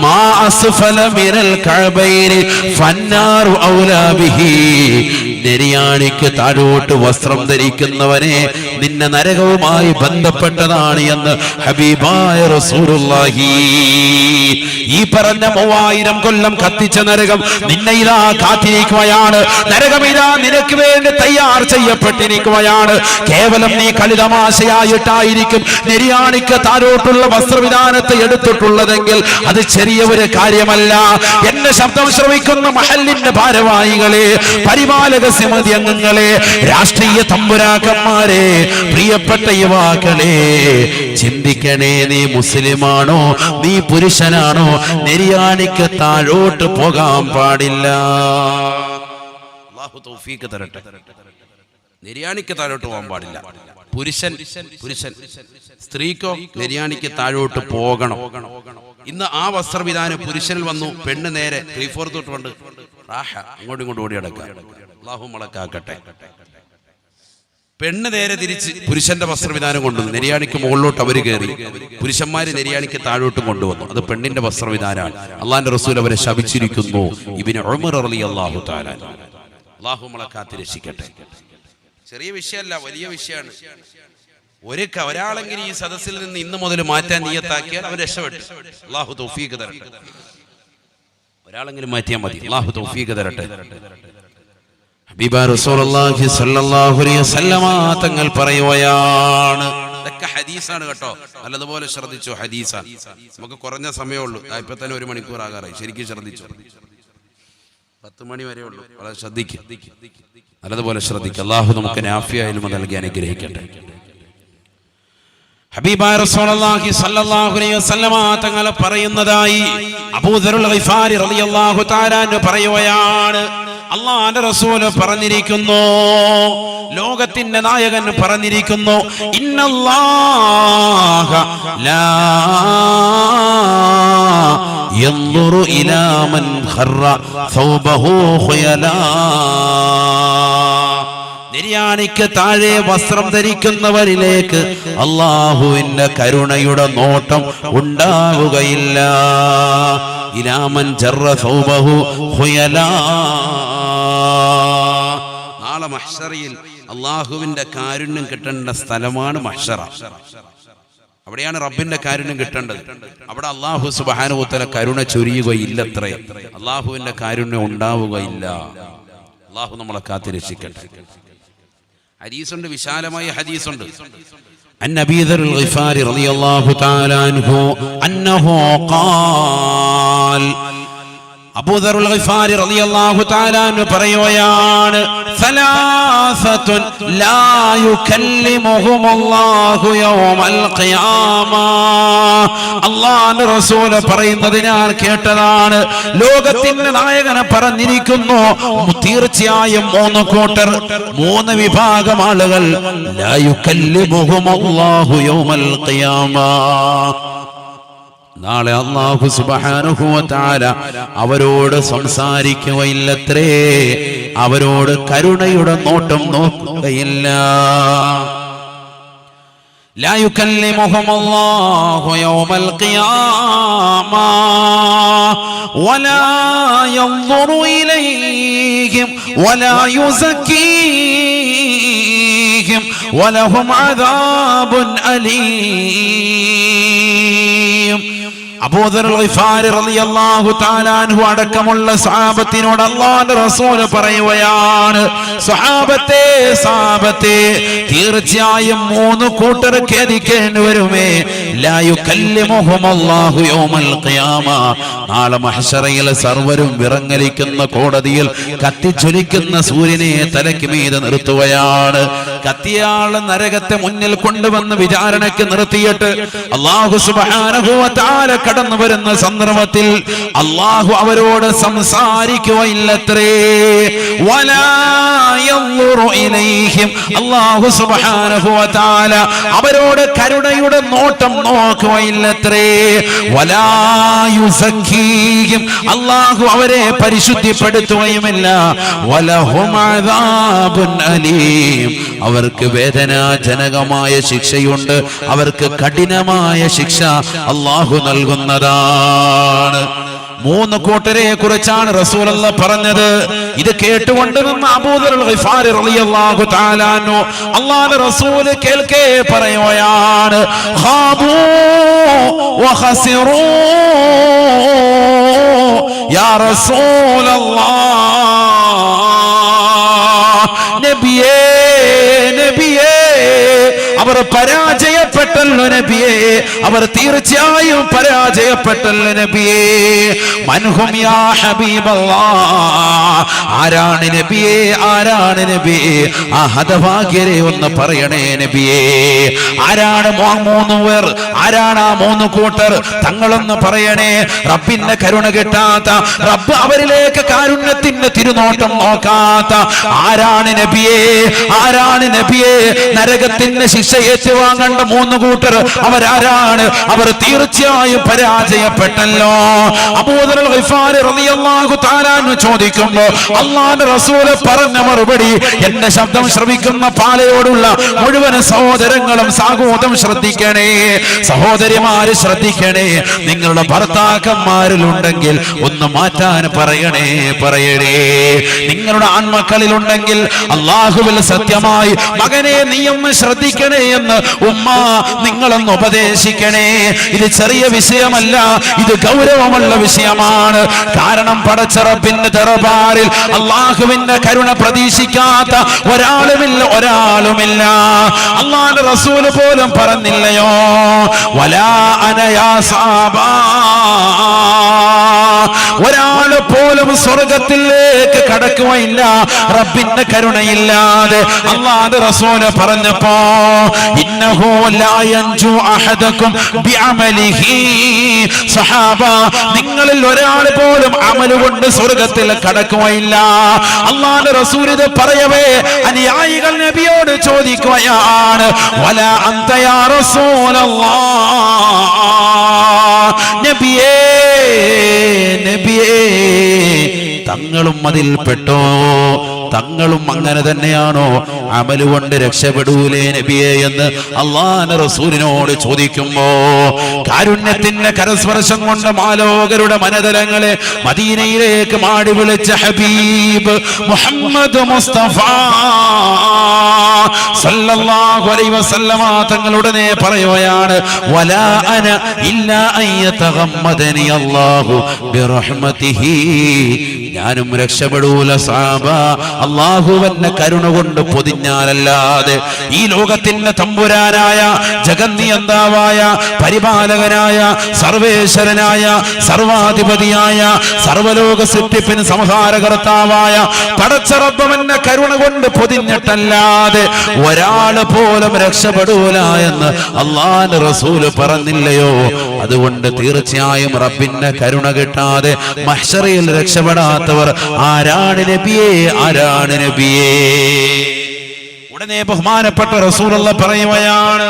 S1: മാ അസ്ഫല മിനൽ കഅബൈനി ഫന്നാറു ഔലാ ബിഹി. നെരിയാണിക്ക് താഴോട്ട് വസ്ത്രം ധരിക്കുന്നവനെ നിന്നെ നരകവുമായി ബന്ധപ്പെട്ടതാണ് എന്ന് ഹബീബായ റസൂലുള്ളാഹി. ഈ പറഞ്ഞ 3000 കൊല്ലം കത്തിച്ച നരകം നിന്നെ ഇതാ കാത്തിരിക്കുകയാണ്. നരകം ഇതാ നിനക്ക് വേണ്ടി തയ്യാർ ചെയ്യപ്പെട്ടിരിക്കുകയാണ്. കേവലം നീ കളിതമാശയായിട്ടായിരിക്കും നെരിയാണിക്ക് താഴോട്ടുള്ള വസ്ത്രവിധാനത്തെ എടുത്തിട്ടുള്ളതെങ്കിൽ അത് ചെറിയ ഒരു കാര്യമല്ല. എന്റെ ശബ്ദം ശ്രവിക്കുന്ന മഹല്ലിന്റെ ഭാരവാഹികളെ, പരിപാലക സമിതി അംഗങ്ങളെ, രാഷ്ട്രീയ തമ്പുരാക്കന്മാരെ, പ്രിയപ്പെട്ട യുവാക്കളെ, ചിന്തിക്കണേ. നീ മുസ്ലിമാണോ, നീ പുരുഷനാണോ, നെരിയാണിക്ക് താഴോട്ട് പോകാൻ പാടില്ല. അല്ലാഹു തൗഫീഖ് തരട്ടെ. നെരിയാണിക്ക് താഴോട്ട് പോകാൻ പാടില്ല. പുരുഷൻ സ്ത്രീക്കോ നെരിയാണിക്ക് താഴോട്ട് പോകണം. ഇന്ന് ആ വസ്ത്രവിധാനം പുരുഷനിൽ വന്നു. പെണ്ണ് നേരെ 3/4 തൊട്ടുണ്ട് അങ്ങോട്ടും ഇങ്ങോട്ടും ഓടി നടക്കുക. അല്ലാഹു മളക്കാക്കട്ടെ. പെണ്ണ് നേരെ തിരിച്ച് പുരുഷന്റെ വസ്ത്രവിധാനം കൊണ്ടുവന്നു. നെരിയാണിക്ക് മുകളിലോട്ട് അവർ കയറി, പുരുഷന്മാര് നെരിയാണിക്ക് താഴോട്ടും കൊണ്ടുവന്നു. അത് പെണ്ണിന്റെ വസ്ത്രവിധാനമാണ്. അള്ളാന്റെ റസൂൽ അവരെ ശപിച്ചിരിക്കുന്നു. ഇബ്നു ഉമർ റളിയല്ലാഹു തആല. അല്ലാഹു നമ്മളെ കാത്ത് രക്ഷിക്കട്ടെ. ചെറിയ വിഷയമല്ല, വലിയ വിഷയമാണ്. ഒരാളെങ്കിലും ഈ സദസ്സിൽ നിന്ന് ഇന്ന് മുതൽ മാറ്റാൻ നിയത്താക്കിയാൽ അവർ രക്ഷപ്പെട്ടു. അല്ലാഹു തൗഫീഖ് തരട്ടെ. ഒരാളെങ്കിലും മാറ്റിയാൽ മതി. അല്ലാഹു തൗഫീഖ് തരട്ടെ. ഹബീബ റസൂലുള്ളാഹി സ്വല്ലല്ലാഹു അലൈഹി വസല്ലമ തങ്ങൾ പറയുകയാണ്. ഇതൊക്കെ ഹദീസാണ് കേട്ടോ, നല്ലതുപോലെ ശ്രദ്ധിച്ചു. ഹദീസാണ്. നമുക്ക് കുറഞ്ഞ സമയമുള്ളൂ. ഇപ്പൊ തന്നെ 1 മണിക്കൂർ ആകാറായി. ശരിക്കും ശ്രദ്ധിച്ചു. 10 മണി വരെ ഉള്ളൂ. വളരെ ശ്രദ്ധിക്കും, നല്ലതുപോലെ ശ്രദ്ധിക്കുക. അല്ലാഹു നമുക്ക് നാഫിയ ഇൽമ നൽകി അനുഗ്രഹിക്കട്ടെ. ഹബീബായ റസൂലുള്ളാഹി സ്വല്ലല്ലാഹു അലൈഹി വസല്ലമ തങ്ങൾ പറയുന്നതായി അബൂദറുൽ ഗിഫാരി റളിയല്ലാഹു തആല അൻഹു പറയുകയാണ്. അല്ലാഹുവിന്റെ റസൂൽ പറഞ്ഞിരിക്കുന്നു, ലോകത്തിന്റെ നായകൻ പറഞ്ഞിരിക്കുന്നു, ഇന്നല്ലാഹ ലാ യൻദുറു ഇലാ മൻ ഖറ സൗബഹു ഖുയലാ. നെരിയാണിക്ക് താഴെ വസ്ത്രം ധരിക്കുന്നവരിലേക്ക് അല്ലാഹുവിന്റെ കരുണയുടെ നോട്ടം ഉണ്ടാവുകയില്ല. ഇലാമൻ ജറ സൗബഹു ഖുയലാ. നാളെ മഹ്ശറിൽ അല്ലാഹുവിന്റെ കാരുണ്യം കിട്ടേണ്ട സ്ഥലമാണ് മഹ്ശറ. അവിടെയാണ് റബ്ബിന്റെ കാരുണ്യം കിട്ടേണ്ടത്. അവിടെ അല്ലാഹു സുബ്ഹാനഹു വ തആല കരുണ ചൊരിയുകയില്ലത്രേ. അല്ലാഹുവിന്റെ കാരുണ്യം ഉണ്ടാവുകയില്ല. അല്ലാഹു നമ്മളെ കാത്തിരക്ഷിക്കട്ടെ. ഹദീസുണ്ട്, വിശാലമായ ഹദീസുണ്ട്. അൻ അബീ ദറുൽ ഗിഫാരി റളിയല്ലാഹു തആല അൻഹു അന്നഹു ഖാൽ. അബൂദറുൽ ഗിഫാരി റളിയല്ലാഹു തആല അൻഹു പറയുകയാണ്, സലാസത്തുൻ ലാ യുകല്ലിമുഹുമുല്ലാഹു യൗമൽ ഖിയാമ. അല്ലാഹുവിന്റെ റസൂൽ പറയുന്നത് ഞാൻ കേട്ടതാണ്. ലോകത്തിന്റെ നായകനെ പറഞ്ഞിരിക്കുന്നു, തീർച്ചയായും 3 കൂട്ടർ, 3 വിഭാഗം ആളുകൾ, ലാ യുകല്ലിമുഹുമുല്ലാഹു യൗമൽ ഖിയാമ. നാളെ അല്ലാഹു സുബ്ഹാനഹു വ തആല അവരോട് സംസാരിക്കുകയില്ലത്രേ, അവരോട് കരുണയുടെ നോട്ടം നോക്കുകയില്ല. ലാ യുകല്ലിമുഹുമുല്ലാഹു യൗമൽ ഖിയാമ വലാ യൻദുറു ഇലൈഹിം വലാ യുസക്കീഹിം വലഹും അദാബുൻ അലീം. അബൂദറുൽ ഗിഫാരി റളിയല്ലാഹു തആല അൻഹു അടക്കമുള്ള സ്വഹാബത്തിനോട് അല്ലാഹുവിന്റെ റസൂൽ പറയുകയാണ്, സ്വഹാബത്തെ തീർച്ചയായും 3 കൂട്ടർ ഖേദിക്കേണ്ടി വരുമേ. ലാ യുകല്ലിമുഹുമുല്ലാഹു യൗമൽ ഖിയാമ. നാളെ മഹ്ശറയിൽ സർവരും വിറങ്ങലിക്കുന്ന കോടതിയിൽ കത്തിച്ചൊലിക്കുന്ന സൂര്യനെ തലയ്ക്ക് മീതെ നിർത്തുകയാണ്. കത്തിയാളെ നരകത്തെ മുന്നിൽ കൊണ്ടുവന്ന് വിചാരണയ്ക്ക് നിർത്തിയിട്ട് അല്ലാഹു സുബ്ഹാനഹു വ തആല കടന്നു വരുന്ന സന്ദർഭത്തിൽ അല്ലാഹു അവരോട് സംസാരിക്കുകയില്ലത്രേ. വലാ യൻദുറു ഇലൈഹിം, അല്ലാഹു സുബ്ഹാനഹു വ തആല അവരോട് കരുണയുടെ നോട്ടം നോക്കുകയില്ലത്രേ. വലാ യുസക്കീഹിം, അല്ലാഹു അവരെ പരിശുദ്ധിപ്പെടുത്തുകയുമില്ല. വലഹും അദാബുൻ അലീം, അവർക്ക് വേദനാജനകമായ ശിക്ഷയുണ്ട്, അവർക്ക് കഠിനമായ ശിക്ഷ അല്ലാഹു നൽകുന്നതാണ്. 3 കൂട്ടരെ കുറിച്ചാണ് റസൂലുള്ളാഹി പറഞ്ഞത്. ഇത് കേട്ടുകൊണ്ട് നിന്ന അബൂദർ ഗിഫാരി റളിയല്ലാഹു തആല അൻഹു അല്ലാഹുവിന്റെ റസൂൽ കേൾക്കെ പറയുകയാണ്, ഖാബൂ വഖസിറൂ യാ റസൂലല്ലാഹ്, നബിയേ നബിയേ, അവർ പരാജയപ്പെട്ടല്ലോ നബിയേ, അവർ തീർച്ചയായും പരാജയപ്പെട്ടല്ലോ നബിയേ. മൻഹും യാ ഹബീബല്ലാഹ്, ആരാണ് നബിയേ, ആരാണ് നബിയേ? ആ ഹതഭാഗ്യരെ ഒന്ന് പറയണേ നബിയേ. ആരാണ് 3 പേർ, ആരാണ് ആ 3 കൂട്ടർ? തങ്ങളൊന്ന് പറയണേ. റബ്ബിന്റെ കരുണ കിട്ടാത്ത, റബ്ബ് അവരിലേക്ക് കാരുണ്യത്തിന്റെ തിരുനോട്ടം നോക്കാത്ത ആരാണ് നബിയേ, ആരാണ് നബിയേ? നരകത്തിന്റെ ശിക്ഷ ഏറ്റുവാങ്ങേണ്ട 3 കൂട്ടർ അവരാരാണ്? അവർ തീർച്ചയായും പരാജയപ്പെട്ടല്ലോ. അബൂദർ ഗിഫാരി റളിയല്ലാഹു തആല അൻഹു ചോദിക്കുമ്പോ അല്ലാഹുവിന്റെ റസൂൽ പറഞ്ഞ മറുപടി എന്റെ ശബ്ദം ശ്രവിക്കുന്ന പാലയോടുള്ള മുഴുവൻ സഹോദരങ്ങളും സാഗോദം ശ്രദ്ധിക്കണേ, സഹോദരിമാര് ശ്രദ്ധിക്കണേ. നിങ്ങളുടെ ഭർത്താക്കന്മാരിലുണ്ടെങ്കിൽ ഒന്ന് മാറ്റാൻ പറയണേ, പറയണേ. നിങ്ങളുടെ ആൺമക്കളിലുണ്ടെങ്കിൽ അല്ലാഹുവിൽ സത്യമായി മകനെ നീ ഒന്ന് ശ്രദ്ധിക്കണേ എന്ന് ഉമ്മ നിങ്ങളൊന്ന് ഉപദേശിക്കണേ. ഇത് ചെറിയ വിഷയമല്ല, ഇത് ഗൗരവമുള്ള വിഷയമാണ്. കാരണം പടച്ച റബ്ബിന്റെ ദർബാറിൽ അല്ലാഹുവിന്റെ കരുണ പ്രതീക്ഷിക്കാത്ത ഒരാളുമില്ല, ഒരാളുമില്ല. അല്ലാഹുവിന്റെ റസൂൽ പോലും പറഞ്ഞില്ലയോ, വലാ അന യാ സാബാ, ഒരാള് പോലും സ്വർഗത്തിലേക്ക് കടക്കുകയില്ല റബ്ബിന്റെ കരുണയില്ലാതെ. അല്ലാഹുവിന്റെ റസൂൽ പറഞ്ഞപ്പോ ഇന്നഹു ലാ യൻജു അഹദകും ബിഅമലിഹി, സഹാബ നിങ്ങളിൽ ഒരാൾ പോലും അമൽ കൊണ്ട് സ്വർഗത്തിൽ കടക്കുകയില്ല. അല്ലാഹുവിന്റെ റസൂൽ ഇത് പറയവേ അനുയായികൾ നബിയോട് ചോദിക്കുകയാണ്, വലാ അൻത യാ റസൂലല്ലാഹ്, നബിയേ നബിയേ, തങ്ങളും അതിൽപ്പെട്ടോ? തങ്ങളും അങ്ങനെ തന്നെയാണോ? അമല് കൊണ്ട് രക്ഷപ്പെടൂലേ നബിയെ എന്ന് അല്ലാഹുവിന്റെ റസൂലിനോട് ചോദിക്കുമ്പോ കാരുണ്യത്തിന്റെ കരസ്പർശം കൊണ്ട് മാലോകരുടെ മനതലങ്ങളെ മദീനയിലേക്ക് മാടി വിളിച്ച ഹബീബ് മുഹമ്മദ് മുസ്തഫ സല്ലല്ലാഹു അലൈഹി വസല്ലമ തങ്ങളുടനെ പറയുകയാണ്, വലാ അന ഇല്ലാ അൻ യതഗമ്മദനി അല്ലാഹു ബിറഹ്മതിഹി, ഞാനും രക്ഷപ്പെടൂല സഹാബ അല്ലാഹുവിന്റെ കരുണ കൊണ്ട് പൊതിഞ്ഞാലല്ലാതെ. ഈ ലോകത്തിന്റെ തമ്പുരാനായ ജഗന്നിയന്താവായ പരിപാലകനായ സർവേശ്വരനായ സർവാധിപതിയായ സർവലോക സൃഷ്ടിപ്പിന് സംഹാരകർത്താവായ പടച്ച റബ്ബിന്റെ കരുണ കൊണ്ട് പൊതിഞ്ഞിട്ടല്ലാതെ ഒരാള് പോലും രക്ഷപ്പെടൂല എന്ന് അല്ലാഹുവിന്റെ റസൂല് പറഞ്ഞില്ലയോ? അതുകൊണ്ട് തീർച്ചയായും റബ്ബിന്റെ കരുണ കിട്ടാതെ മഹ്ശറിൽ രക്ഷപ്പെടാത്തവർ ആരാണ് നബിയേ, ആരാണ് നബിയേ? ഉടനെ ബഹുമാനപ്പെട്ട റസൂലുള്ളാഹി പറയുകയാണ്,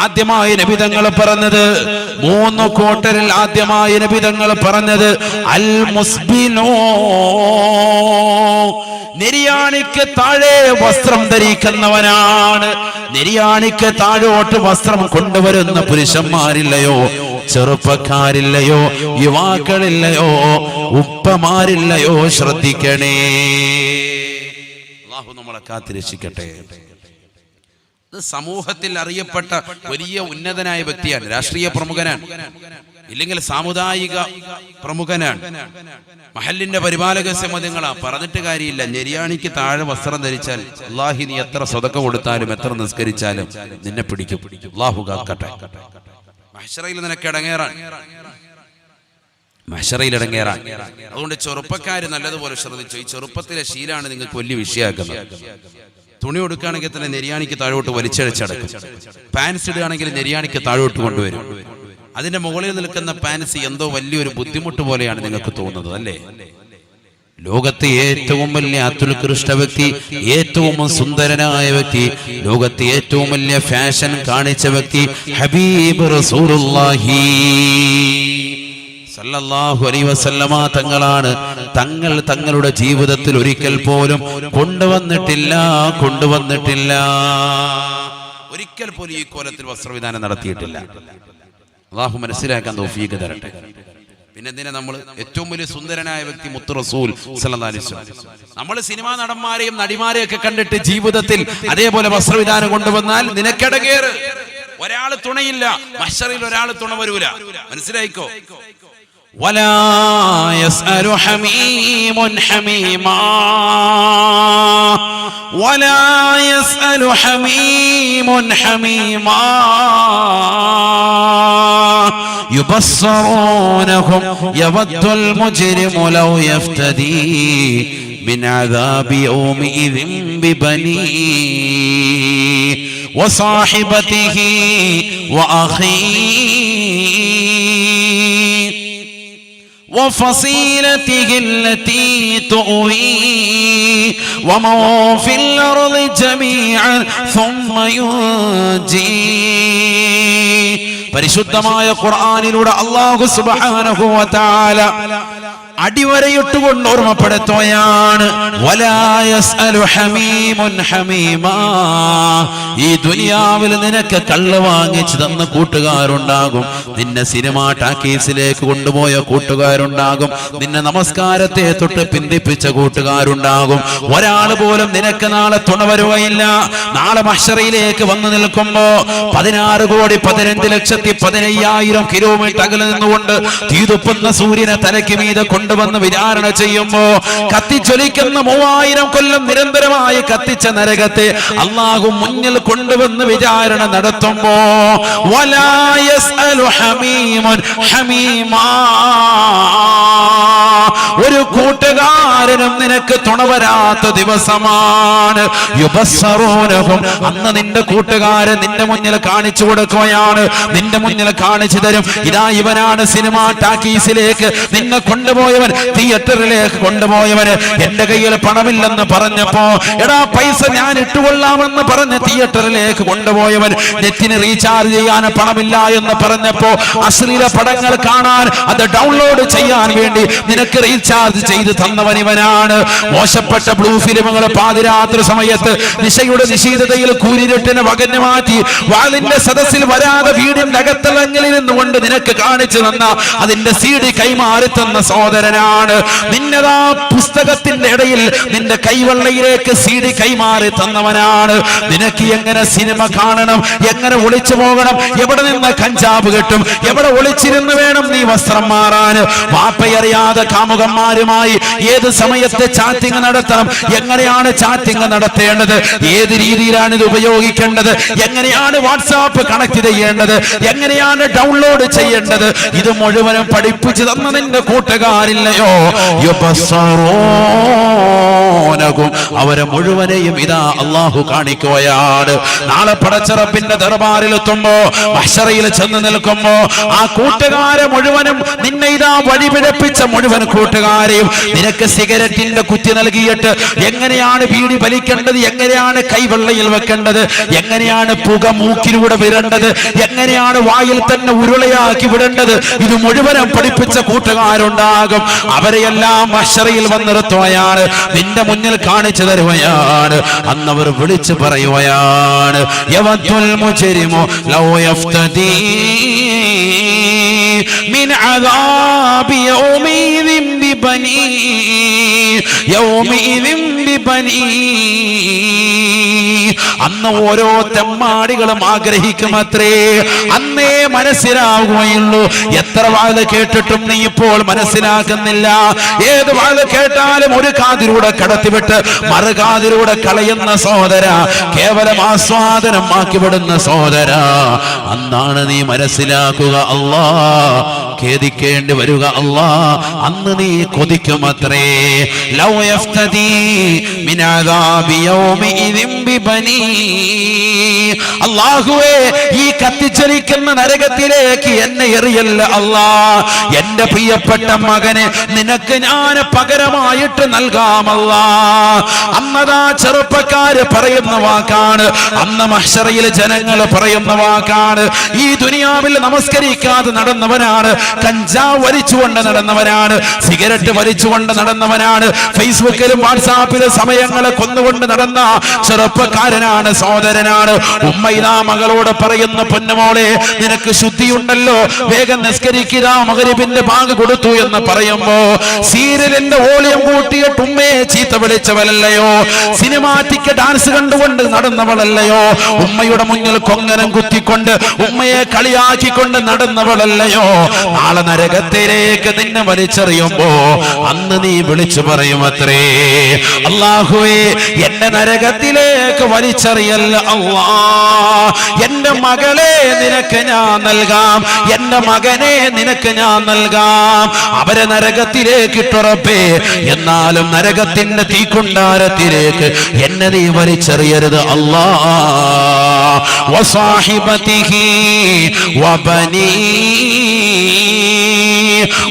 S1: ആദ്യമായി നബി തങ്ങൾ പറഞ്ഞത് 3 കൂട്ടരിൽ ആദ്യമായി നബി തങ്ങൾ പറഞ്ഞത് അൽ മുസ്ബിനോ, നിര്യാണിക്ക് താഴെ വസ്ത്രം ധരിക്കുന്നവനാണ്. നിര്യാണിക്ക് താഴോട്ട് വസ്ത്രം കൊണ്ടുവരുന്ന പുരുഷന്മാരില്ലയോ, ചെറുപ്പക്കാരില്ലയോ, യുവാക്കളില്ലയോ, ഉപ്പമാരില്ലയോ? ശ്രദ്ധിക്കണേ. അല്ലാഹു നമ്മളെ കാത്തിരക്ഷിക്കട്ടെ. സമൂഹത്തിൽ അറിയപ്പെട്ട വലിയ ഉന്നതനായ വ്യക്തിയാണ്, രാഷ്ട്രീയ പ്രമുഖനാണ്, ഇല്ലെങ്കിൽ സാമുദായിക പ്രമുഖനാണ്, മഹല്ലിന്റെ പരിപാലക സമിതികളാ. പറഞ്ഞിട്ട് കാര്യമില്ല. നെര്യാണിക്ക് താഴെ വസ്ത്രം ധരിച്ചാൽ അല്ലാഹി നീ എത്ര സ്വതക്ക കൊടുത്താലും എത്ര നിസ്കരിച്ചാലും നിന്നെ പിടിക്കും. അല്ലാഹു കാക്കട്ടെ. മഹ്ശറയിൽ നിനക്ക് ഇടങ്ങേറാൻ, മഹ്ശറയിൽ ഇടങ്ങേറാൻ. അതുകൊണ്ട് ചെറുപ്പക്കാര് നല്ലതുപോലെ ശ്രദ്ധിച്ചു. ഈ ചെറുപ്പത്തിലെ ശീലാണ് നിങ്ങൾക്ക് വലിയ വിഷയമാക്കുന്നത്. തുണി കൊടുക്കുകയാണെങ്കിൽ തന്നെ നെരിയാണിക്ക് താഴോട്ട് വലിച്ചഴച്ചടക്കും. പാൻസ് ഇടുകയാണെങ്കിൽ നെരിയാണിക്ക് താഴോട്ട് കൊണ്ടുവരും. അതിന്റെ മുകളിൽ നിൽക്കുന്ന പാൻസ് എന്തോ വലിയൊരു ബുദ്ധിമുട്ട് പോലെയാണ് നിങ്ങൾക്ക് തോന്നുന്നത് അല്ലേ? ലോകത്തെ ഏറ്റവും വലിയ അത്യുത്കൃഷ്ട വ്യക്തി, ഏറ്റവും സുന്ദരനായ വ്യക്തി, ലോകത്തെ ഏറ്റവും വലിയ ഫാഷൻ കാണിച്ച വ്യക്തി ഹബീബ് റസൂലുള്ളാഹി സല്ലല്ലാഹു അലൈഹി വസല്ലമ തങ്ങളാണ്. തങ്ങളുടെ ജീവിതത്തിൽ ഒരിക്കൽ പോലും കൊണ്ടുവന്നിട്ടില്ല. ഒരിക്കൽ പോലും ഈ കോലത്തിൽ വസ്ത്രവിധാനം നടത്തിയിട്ടില്ല. അല്ലാഹു മനസ്സിലാക്കാൻ തൗഫീഖ് തരട്ടെ. പിന്നെ എന്തിനാ നമ്മൾ ഏറ്റവും വലിയ സുന്ദരനായ വ്യക്തി മുത്ത് റസൂൽ സല്ലല്ലാഹു അലൈഹി വസല്ലം. നമ്മൾ സിനിമാ നടന്മാരെയും നടിമാരെയും ഒക്കെ കണ്ടിട്ട് ജീവിതത്തിൽ അതേപോലെ വസ്ത്രവിധാനം കൊണ്ടുവന്നാൽ നിനക്കിടകേറ്. ഒരാൾ തുണയില്ല, മഹ്ശറിൽ ഒരാൾ തുണ വരൂല. മനസ്സിലായിക്കോ? ولا يسأل حميم حميما ولا يسأل حميم حميما يبصرونهم يود المجرم لو يفتدي من عذاب يومئذ ببنيه وصاحبته وأخيه وفصيلته التي تؤويه ومن في الأرض جميعا ثم ينجيه. പരിശുദ്ധമായ ഖുർആനിലൂടെ അല്ലാഹു സുബ്ഹാനഹു വ തആല അടിവരയിട്ടുകൊണ്ട് ഓർമ്മപ്പെടുത്തുകയാണ്, വലാ യസ്അലു ഹമീമുൻ ഹമീമാ. ഈ ദുനിയാവിൽ നിനക്ക് കള്ള് വാങ്ങിച്ചു തന്ന കൂട്ടുകാരുണ്ടാകും, നിന്നെ സിനിമാ ടാക്കീസിലേക്ക് കൊണ്ടുപോയ കൂട്ടുകാരുണ്ടാകും, നിന്നെ നമസ്കാരത്തെ തൊട്ട് പിന്തിപ്പിച്ച കൂട്ടുകാരുണ്ടാകും. ഒരാൾ പോലും നിനക്ക് നാളെ തുണ വരുകയില്ല. നാളെ മഹ്ശറിലേക്ക് വന്നു നിൽക്കുമ്പോ 16,15,15,000 കിലോമീറ്റർ അകലെ നിന്നുകൊണ്ട് തീതുപ്പുന്ന സൂര്യനെ തലയ്ക്ക് മീതെ കൊണ്ടുവന്ന് വിചാരണ ചെയ്യുമ്പോ കത്തിച്ചൊലിക്കുന്ന 3000 കൊല്ലം നിരന്തരമായി കത്തിച്ച നരകത്തെ അല്ലാഹു മുന്നിൽ കൊണ്ടുവന്ന് വിചാരണ നടത്തുമ്പോ വലാ യസ്അലു ഹമീമുൻ ഹമീമാ. ഒരു കൂട്ടുകാരനും നിനക്ക് തുണ വരാത്ത ദിവസമാണ്. യുബസ്സറൂനഹും, അന്ന് നിന്റെ കൂട്ടുകാരൻ നിന്റെ മുന്നിൽ കാണിച്ചു കൊടുക്കുകയാണ്, നിന്റെ മുന്നിൽ കാണിച്ചു തരും. ഇതാ ഇവനാണ് സിനിമാ ടാക്കീസിലേക്ക് നിന്നെ കൊണ്ടുപോയവൻ, തിയേറ്ററിലേക്ക് കൊണ്ടുപോയവന്. എന്റെ കയ്യിൽ പണമില്ലെന്ന് പറഞ്ഞപ്പോ എടാ പൈസ ഞാൻ ഇട്ടുകൊള്ളാമെന്ന് പറഞ്ഞ് തിയേറ്ററിലേക്ക് കൊണ്ടുപോയവൻ, നെറ്റിന് റീചാർജ് ചെയ്യാൻ പണമില്ല എന്ന് പറഞ്ഞപ്പോ അശ്ലീല പടങ്ങൾ കാണാൻ, അത് ഡൗൺലോഡ് ചെയ്യാൻ വേണ്ടി നിനക്ക് റീചാർജ് ചെയ്ത് തന്നവൻ ഇവനാണ്. മോശപ്പെട്ട ബ്ലൂ ഫിലിമുകൾ പാതിരാത്രി സമയത്ത് നിശയുടെ നിശീതതയിൽ കൂരിരുട്ടിനെ വകഞ്ഞു മാറ്റി വാളിന്റെ സദസ്സിൽ വരാതെ വീടിന്റെ അകത്തളങ്ങളിൽ നിന്നുകൊണ്ട് നിനക്ക് കാണിച്ചു തന്ന അതിന്റെ CD കൈമാറി തന്ന സഹോദരനാണ്. നിന്നതാ പുസ്തകത്തിന്റെ ഇടയിൽ നിന്റെ കൈവെള്ളയിലേക്ക് CD കൈമാറി തന്നവനാണ്. നിനക്ക് എങ്ങനെ സിനിമ കാണണം, എങ്ങനെ ഒളിച്ചു പോകണം, എവിടെ നിന്ന് കഞ്ചാവ് കിട്ടും, എവിടെ ഒളിച്ചിരുന്ന് വേണം നീ വസ്ത്രം മാറാൻ, വാപ്പയറിയാതെ കാമുകന്മാരുമായി ഏത് സമയത്ത് ചാറ്റിംഗ് നടത്തണം, എങ്ങനെയാണ് ചാറ്റിംഗ് നടത്തേണ്ടത്, ഏത് രീതിയിലാണ് ഇത് ഉപയോഗിക്കേണ്ടത്, എങ്ങനെയാണ് വാട്സാപ്പ് കണക്ട് ചെയ്യേണ്ടത്, എങ്ങനെയാണ് ഡൗൺലോഡ് ചെയ്യേണ്ടത്, ഇത് മുഴുവനും പഠിപ്പിച്ചു തന്ന നിന്റെ കൂട്ടുകാരില്ലയോ? യുബസ്സറൂനഹും, അവരെ മുഴുവനെയും ഇതാ അല്ലാഹു കാണിക്കുകയാണ്. നാളെ പടച്ചറപ്പിന്റെ ദർബാറിൽ എത്തുമ്പോ, മഹ്ശറയിൽ ചെന്ന് നിൽക്കുമ്പോ ആ കൂട്ടുകാരെ മുഴുവനും, നിന്നെ ഇതാ വഴിപിഴപ്പിച്ച മുഴുവൻ കൂട്ടുകാരെയും നിനക്ക് സിഗരറ്റിന്റെ കുറ്റി നൽകിയിട്ട് എങ്ങനെയാണ് ബീഡി വലിക്കേണ്ടത്, എങ്ങനെയാണ് കൈവെള്ളയിൽ വെക്കേണ്ടത്, എങ്ങനെയാണ് പുക മൂക്കിലൂടെ വിടേണ്ടത്, എങ്ങനെയാണ് വായിൽ തന്നെ ഉരുളയാക്കി വിടേണ്ടത്, ഇത് മുഴുവനും പഠിപ്പിച്ച കൂട്ടുകാരുണ്ടാകും. അവരെയെല്ലാം മഹ്ശറയിൽ വന്നിർത്തുകയാണ്, നിന്റെ മുന്നിൽ കാണിച്ചു തരുകയാണ്. അന്നവർ വിളിച്ചു പറയുകയാണ്, യവദ്ദുൽ മുജ്രിമു ലൗ യഫ്തദീ മിൻ അദാബി യൗമിദിൻ ബിബനീ യൗമിദിൻ ബിബനീ. അന്ന് ഓരോ തെമ്മാടികളും ആഗ്രഹിക്കുമത്രേ, അന്നേ മനസ്സിലാവുകയുള്ളൂ. എത്ര വാഴ കേട്ടിട്ടും നീ ഇപ്പോൾ മനസ്സിലാക്കുന്നില്ല. ഏത് വാഴ കേട്ടാലും ഒരു കാതിലൂടെ കടത്തിവിട്ട് മറുകാതിലൂടെ കളയുന്ന സഹോദര, കേവലം ആസ്വാദനം ആക്കിവിടുന്ന സഹോദര, അന്നാണ് നീ മനസ്സിലാക്കുക. അല്ലാഹ് ഖേദിക്കേണ്ടി വരിക അല്ലാ, അന്ന് നീ കൊതിക്കുമത്രേ. ലൗ യഫ്തദി മിൻ അദാബി യൗമിഇദിൻ ബിബനീ. അല്ലാഹുവേ, ഈ കത്തിച്ചലിക്കുന്ന നരകത്തിലേക്ക് എന്നെ എറിയല്ല അല്ലാ. എന്റെ പ്രിയപ്പെട്ട മകനെ നിനക്ക് ഞാൻ പകരമായിട്ട് നൽകാമല്ലാ. അന്നതാ ചെറുപ്പക്കാര് പറയുന്ന വാക്കാണ്, അന്ന് മഹ്ശറയിൽ ജനങ്ങൾ പറയുന്ന വാക്കാണ്. ഈ ദുനിയാവിൽ നമസ്കരിക്കാതെ നടന്നവനാണ്, കഞ്ചാവ് വലിച്ചുകൊണ്ട് നടന്നവനാണ്, സിഗരറ്റ് വലിച്ചുകൊണ്ട് നടന്നവനാണ്, ഫേസ്ബുക്കിലും വാട്സാപ്പിലും സമയങ്ങളെ കൊന്നുകൊണ്ട് നടന്ന ചെറുപ്പക്കാരനാണ്, സഹോദരനാണ്. ഉമ്മ ഇതാ മകളോട് പറയുന്ന, പൊന്നുമോളെ നിനക്ക് ശുദ്ധിയുണ്ടല്ലോ, വേഗം നിസ്കരിക്കുക, മഗ്‌രിബിന്റെ ബാങ്ക് കൊടുത്തു എന്ന് പറയുമ്പോ സീരിയലിന്റെ വോളിയം കൂട്ടിയിട്ട് ഉമ്മയെ ചീത്ത വിളിച്ചവളല്ലയോ, സിനിമാറ്റിക് ഡാൻസ് കണ്ടുകൊണ്ട് നടന്നവളല്ലയോ, ഉമ്മയുടെ മുന്നിൽ കൊങ്ങനം കുത്തിക്കൊണ്ട് ഉമ്മയെ കളിയാക്കിക്കൊണ്ട് നടന്നവളല്ലയോ. നാളെ നരകത്തിലേക്ക് നിന്നെ വലിച്ചെറിയുമ്പോ അന്ന് നീ വിളിച്ചു പറയുമത്രേ, അല്ലാഹുവേ എന്നെ നരകത്തിലേക്ക് വലിച്ചെറിയല്ല അല്ലാ, എന്റെ മകളെ നിനക്ക് ഞാൻ നൽകാം, എന്റെ മകനെ നിനക്ക് ഞാൻ നൽകാം, അവരെ നരകത്തിലേക്ക് ഇട്ടുറപ്പേ. എന്നാലും നരകത്തിന്റെ തീക്കുണ്ടാരത്തിലേക്ക് എന്നെ നീ വലിച്ചെറിയരുത് അല്ലാ. വസാഹിബതിഹി വബനീ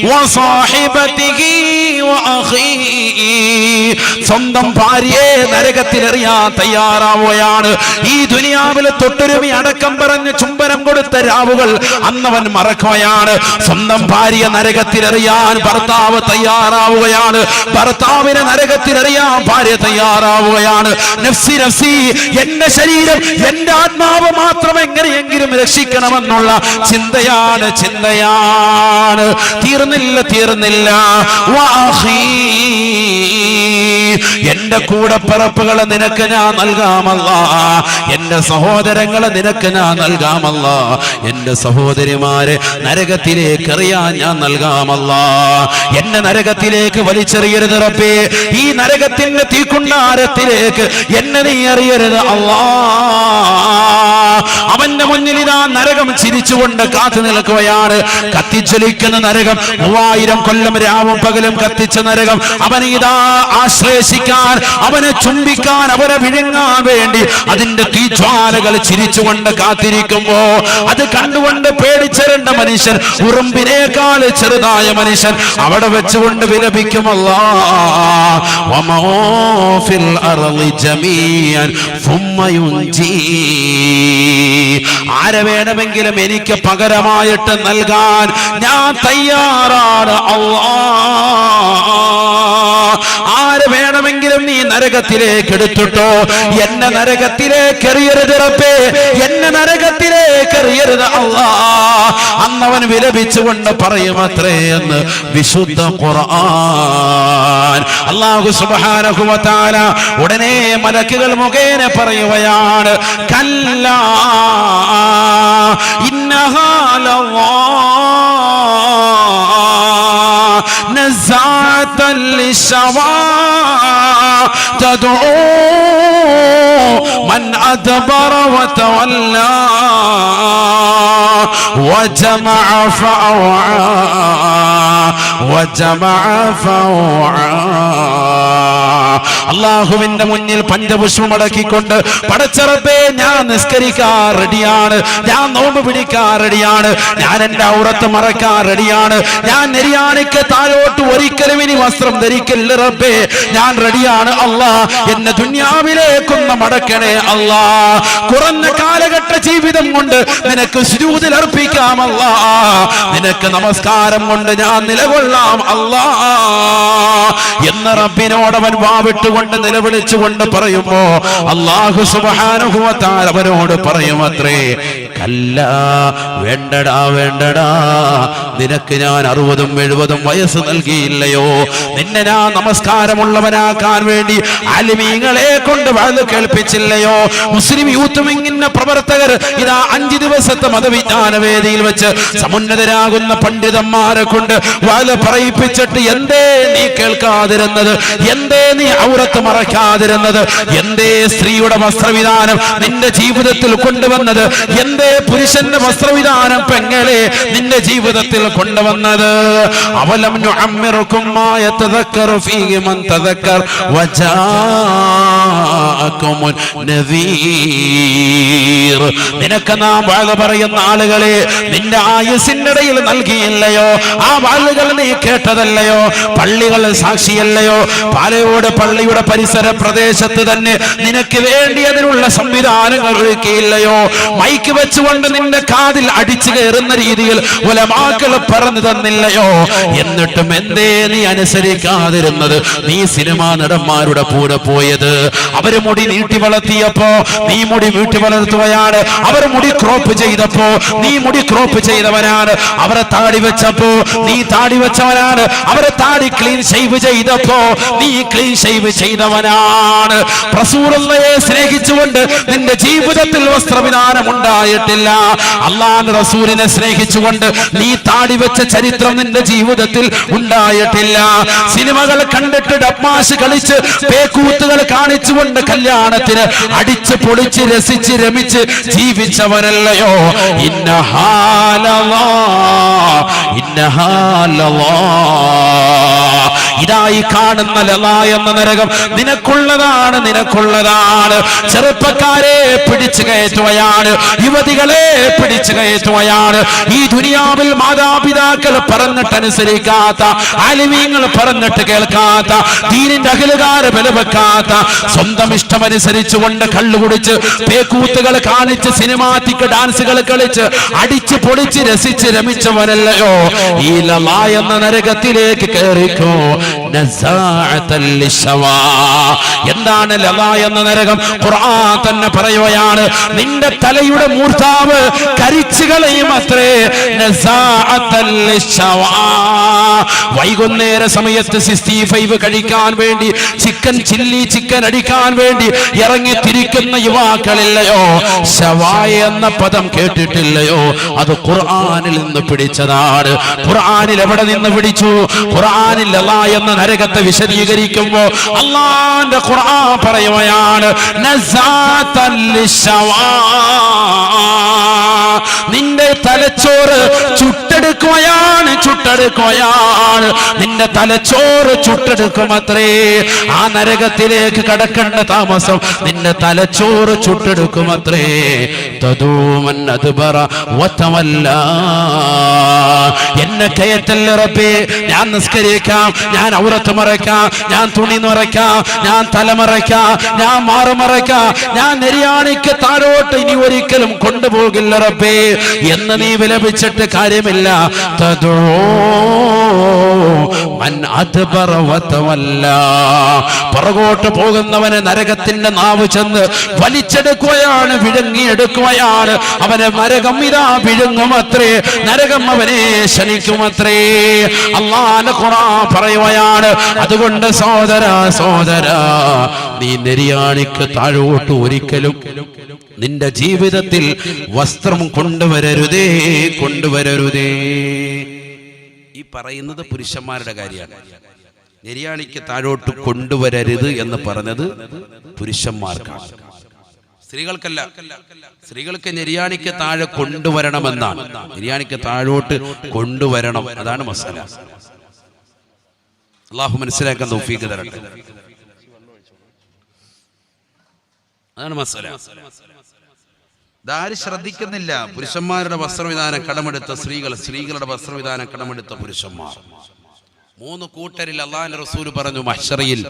S1: വസാഹിബതിഹി വഅഖീ. സ്വന്തം ഭാര്യയെ നരകത്തിലെറിയാൻ തയ്യാറാവുകയാണ്. ഈ ദുനിയാവിലെ തൊട്ടുരുമി അടക്കം പറഞ്ഞ് ചുംബനം കൊടുത്ത രാവുകൾ അന്നവൻ മറക്കുകയാണ്. സ്വന്തം ഭാര്യ നരകത്തിലെറിയാൻ ഭർത്താവ് തയ്യാറാവുകയാണ്, ഭർത്താവിനെ നരകത്തിലെറിയാൻ ഭാര്യ തയ്യാറാവുകയാണ്. നഫ്സി നഫ്സി, എന്റെ ശരീരം എന്റെ ആത്മാവ് മാത്രം എങ്ങനെയെങ്കിലും രക്ഷിക്കണമെന്നുള്ള ചിന്തയാണ്. തീർന്നില്ല. എന്റെ കൂടപ്പിറപ്പുകളെ നിനക്ക് ഞാൻ നൽകാമല്ല, എന്റെ സഹോദരങ്ങളെ നിനക്ക് ഞാൻ നൽകാമല്ല, എന്റെ സഹോദരിമാരെ നരകത്തിലേക്ക് എറിയാൻ ഞാൻ നൽകാമല്ല. എന്നെ നരകത്തിലേക്ക് വലിച്ചെറിയരുത് റബ്ബേ, ഈ നരകത്തിന്റെ തീക്കുണ്ടാരത്തിലേക്ക് എന്നെ നീ എറിയരുത് അല്ലാ. അവന്റെ മുന്നിൽ ഇതാ നരകം ചിരിച്ചുകൊണ്ട് കാത്തു നിൽക്കുകയാണ്. കത്തിജ്വലിക്കുന്ന നരകം, 3000 കൊല്ലം രാവും പകലും കത്തിച്ച നരകം, അവനെ ഇതാ ആശ്ലേഷിക്കാൻ, അവനെ ചുംബിക്കാൻ, അവനെ വിഴുങ്ങാൻ വേണ്ടി അതിന്റെ തീജ്വാലകൾ ചിരിച്ചുകൊണ്ട് കാത്തിരിക്കുമ്പോ അത് കണ്ടുകൊണ്ട് പേടിച്ചരണ്ട മനുഷ്യൻ, ഉറുമ്പിനേക്കാൾ ചെറുതായ മനുഷ്യൻ അവിടെ വെച്ചുകൊണ്ട് വിലപിക്കുമല്ലാ. വമാ ഫിൽ അർളി ജമീഅൻ സുമ്മ യുൻജീ. ആരെ വേണമെങ്കിലും എനിക്ക് പകരമായിട്ട് നൽകാൻ ഞാൻ തയ്യാറാണ് അല്ലാ. ആരെ വേണമെങ്കിലും നീ നരകത്തിലേക്ക് എടുത്തിട്ടോ, എന്നെ നരകത്തിലേക്ക് എറിയരുത് റബ്ബേ, എന്നെ നരകത്തിലേക്ക് എറിയരുത് അല്ലാ. അന്നവൻ വിലപിച്ചുകൊണ്ട് പറയുമത്രേ എന്ന് വിശുദ്ധ ഖുർആൻ. അല്ലാഹു സുബ്ഹാനഹു വ തആല ഉടനെ മലക്കുകൾ മുഖേന പറയുകയാണ്, കല്ലാ ഇന്നഹാ ലവാ നസാഅതൻ ലിശവാ തദ്ഉ മൻ അദ്ബറ വതവല്ലാ വജമഅ ഫൗആ. അല്ലാഹുവിന്റെ മുന്നിൽ പഞ്ചപുഷ്പം അടക്കിക്കൊണ്ട്, പടച്ച റബ്ബേ ഞാൻ നിസ്കരിക്കാൻ റെഡിയാണ്, ഞാൻ നോമ്പ് പിടിക്കാൻ റെഡിയാണ്, ഞാൻ എന്റെ ഔറത്ത് മറക്കാൻ റെഡിയാണ്, ഞാൻ നെരിയാണിക്ക് താഴോട്ട് ഒരിക്കലും ഇനി വസ്ത്രം ധരിക്കില്ല റബ്ബേ, ഞാൻ റെഡിയാണ് അല്ലാ. എന്നെ ദുനിയാവിലേക്കൊന്ന് മടക്കണേ അല്ലാ. കുറഞ്ഞ കാലഘട്ട ജീവിതം കൊണ്ട് നിനക്ക് സുജൂദിൽ അർപ്പിക്കാം അല്ലാ, നിനക്ക് നമസ്കാരം കൊണ്ട് ഞാൻ നിലകൊള്ളാം അല്ലാ എന്ന് റബ്ബിനോടവൻ വാവിട്ടുകൊണ്ട് നിലവിളിച്ചുകൊണ്ട് പറയുമ്പോ അല്ലാഹു സുബ്ഹാനഹു വ തആല അവനോട് പറയുമത്രേ, കല്ലാ, വേണ്ടടാ വേണ്ടടാ, നിനക്ക് ഞാൻ 60 70 വയസ്സ് നൽകിയില്ലയോ? നിന്നെ ഞാൻ നമസ്കാരമുള്ളവനാക്കാൻ വേണ്ടി ആലിമീങ്ങളെ കൊണ്ട് വഅദ് കേൾപ്പിച്ചില്ലയോ? മുസ്ലിം യൂത്ത് വിങ്ങിന്റെ പ്രവർത്തകർ ഇതാ 5 ദിവസത്തെ മതവിജ്ഞാന വേദിയിൽ വെച്ച് സമുന്നതരാകുന്ന പണ്ഡിതന്മാരെ കൊണ്ട് വഅദ് പറയിപ്പിച്ചിട്ട് എന്തേ നീ കേൾക്കാതിരുന്നത്? എന്തേ നീ ഔറത്ത് മറക്കാതിരുന്നത്? എന്തേ സ്ത്രീയുടെ വസ്ത്രവിധാനം നിന്റെ ജീവിതത്തിൽ കൊണ്ടുവന്നത്? എന്തേ പുരുഷന്റെ വസ്ത്രവിധാനം പെങ്ങളെ നിന്റെ ജീവിതത്തിൽ ലോകത്തിൽ കൊണ്ടുവന്നത്. അവലം നുഅമ്മിറുകും മാ യതദക്കറു ഫീഹി മൻ തദക്കർ വജാഅകുമുൻ നദീർ. നിനക്ക് നാം വാഴ പറയുന്ന ആളുകളെ നിന്റെ ആയുസിന്റെ ഇടയിൽ നൽകിയില്ലയോ? ആ വാളുകൾ നീ കേട്ടതല്ലയോ? പള്ളികൾ സാക്ഷിയല്ലയോ? പാലയോട് പള്ളിയുടെ പരിസര പ്രദേശത്ത് തന്നെ നിനക്ക് വേണ്ടി അതിനുള്ള സംവിധാനങ്ങൾ ഒരുക്കിയില്ലയോ? മൈക്ക് വെച്ചുകൊണ്ട് നിന്റെ കാതിൽ അടിച്ചു കയറുന്ന രീതിയിൽ ഉലമാക്കൾ പറഞ്ഞു തന്നില്ലയോ? എന്നിട്ടും എന്തേ നീ അനുസരിക്കാതിരുന്നത്? നീ സിനിമാ നടന്മാരുടെ കൂടെ പോയത്. അവര് മുടി നീട്ടി വളർത്തിയപ്പോ നീ മുടി വീട്ടി വളർത്തുകയാണ്. അവർ മുടി ക്രോപ്പ് ചെയ്തപ്പോ നീ മുടി ക്രോപ്പ് ചെയ്തവനാണ്. അവരെ താടി വെച്ചപ്പോ നീ താടി വെച്ചവനാണ്. അവരെ താടി ക്ലീൻ ഷേവ് ചെയ്തപ്പോ നീ ക്ലീൻ ഷേവ് ചെയ്തവനാണ്. റസൂലുള്ളാഹിയെ സ്നേഹിച്ചുകൊണ്ട് നിന്റെ ജീവിതത്തിൽ വസ്ത്രവിധാനം ഉണ്ടായിട്ടില്ല. അല്ലാഹുവിന്റെ റസൂലിനെ സ്നേഹിച്ചുകൊണ്ട് നീ താടി വെച്ച ചരിത്രം നിന്റെ ജീവിതത്തിൽ ഉണ്ടായിട്ടില്ല. സിനിമകൾ കണ്ടിട്ട് ഡബ്മാഷ് കളിച്ച് പേക്കൂത്തുകൾ കാണിച്ചുകൊണ്ട് കല്യാണത്തിന് അടിച്ച് പൊളിച്ച് രസിച്ച് രമിച്ച് ജീവിച്ചവനല്ലയോ? ഇതായി കാണുന്ന ലള എന്ന നരകം നിനക്കുള്ളതാണ്, നിനക്കുള്ളതാണ്. ചെറുപ്പക്കാരെ പിടിച്ചു കയറ്റുകയാണ്, യുവതികളെ പിടിച്ചു കയറ്റുകയാണ്. ഈ ദുനിയാവിൽ മാതാപിതാക്കൾ പറഞ്ഞിട്ടനുസരിക്കാത്ത, ആലിമീങ്ങൾ പറഞ്ഞിട്ട് കേൾക്കാത്ത, ദീനിന്റെ അഖിലുകാരെ ബലവെക്കാത്ത, സ്വന്തം ഇഷ്ടമനുസരിച്ചുകൊണ്ട് കള്ളുകുടിച്ച് പേക്കൂത്തുകൾ കാണിച്ച് സിനിമാറ്റിക് ഡാൻസുകൾ കളിച്ച് അടിച്ച് പൊളിച്ച് രസിച്ച് രമിച്ചവനല്ലയോ? ഈ ലള എന്ന നരകത്തിലേക്ക് കയറിക്കോ. എന്താണ് ലള എന്ന നരകം? ഖുർആൻ തന്നെ പറയുകയാണ്, നിന്റെ തലയുടെ മൂർധാവ് കരിച്ചു കളയും അത്രേ. വൈകുന്നേര സമയത്ത് 65 കഴിക്കാൻ വേണ്ടി ചിക്കൻ ചില്ലി ചിക്കൻ അടിക്കാൻ വേണ്ടി ഇറങ്ങി തിരിക്കുന്ന യുവാക്കളില്ലയോ? ശവായ എന്ന പദം കേട്ടിട്ടില്ലയോ? അത് ഖുർആനിൽ നിന്ന് പിടിച്ചതാണ്. ഖുർആനിൽ എവിടെ നിന്ന് പിടിച്ചു? ഖുർആനിൽ ലള എന്ന നരകത്തെ വിശദീകരിക്കുമ്പോ അല്ലാഹുവിന്റെ ഖുർആൻ പറയുകയാണ്, നിന്റെ തലച്ചോറ് ചുട്ടെടുക്കുകയാണ്, ചുട്ടെടുക്കുകയാണ്. നിന്റെ തലച്ചോറ് ചുട്ടെടുക്കുമത്രേ. ആ നരകത്തിലേക്ക് കടക്കേണ്ട താമസം നിന്റെ തലച്ചോറ് ചുട്ടെടുക്കുമത്രേ. തദൂമൻ അദ്ബറ വതവല്ല. എന്നെ കയറ്റല്ല റബ്ബേ, ഞാൻ നിസ്കരിക്കാം, ഞാൻ ഔറത്ത് മറയ്ക്കാം, ഞാൻ തുണി മറയ്ക്കാം, ഞാൻ തലമറയ്ക്കാം, ഞാൻ മാറുമറയ്ക്കാം, ഞാൻ നെരിയാണിക്ക് താഴോട്ട് ഇനി ഒരിക്കലും കൊണ്ടുപോകില്ല റബ്ബേ എന്ന് നീ വിലപിച്ചിട്ട് കാര്യമില്ല. തദൂ മൻ അദ്ബറ വതവല്ല. പുറകോട്ട് പോകുന്നവനെ നരകത്തിന്റെ നാവ് ചെന്ന് വലിച്ചെടുക്കുകയാണ്, വിഴുങ്ങിയെടുക്കുകയാണ്. അവനെ നരകം ഇതാ വിഴുങ്ങുമത്രേ, നരകം അവനെ ശനിക്കുമത്രേ. അല്ലാഹുവിന്റെ ഖുർആൻ പറയുകയാണ്, അതുകൊണ്ട് സഹോദര സഹോദര, നീ നെരിയാണിക്ക് താഴോട്ട് ഒരിക്കലും നിന്റെ ജീവിതത്തിൽ വസ്ത്രം കൊണ്ടുവരരുതേ, കൊണ്ടുവരരുതേ. ഈ പറയുന്നത് പുരുഷന്മാരുടെ കാര്യമാണ്. നെരിയാണിക്ക് താഴോട്ട് കൊണ്ടുവരരുത് എന്ന് പറഞ്ഞത് പുരുഷന്മാർക്കാണ്, സ്ത്രീകൾക്കല്ല. സ്ത്രീകൾക്ക് നെരിയാണിക്ക് താഴെ കൊണ്ടുവരണമെന്നാണ്. നെരിയാണിക്ക് താഴോട്ട് കൊണ്ടുവരണം, അതാണ് മസാല. അള്ളാഹു മനസ്സിലാക്കാൻ തൗഫീഖ് തരട്ടെ. അതാണ് മസാല. ഇതാരും ശ്രദ്ധിക്കുന്നില്ല. പുരുഷന്മാരുടെ വസ്ത്രവിധാനം കടമെടുത്ത സ്ത്രീകൾ, സ്ത്രീകളുടെ വസ്ത്രവിധാനം കടമെടുത്ത പുരുഷന്മാർ. 3 കൂട്ടരിൽ അല്ലാഹുവിന്റെ റസൂൽ പറഞ്ഞു, മഹ്ശറിൽ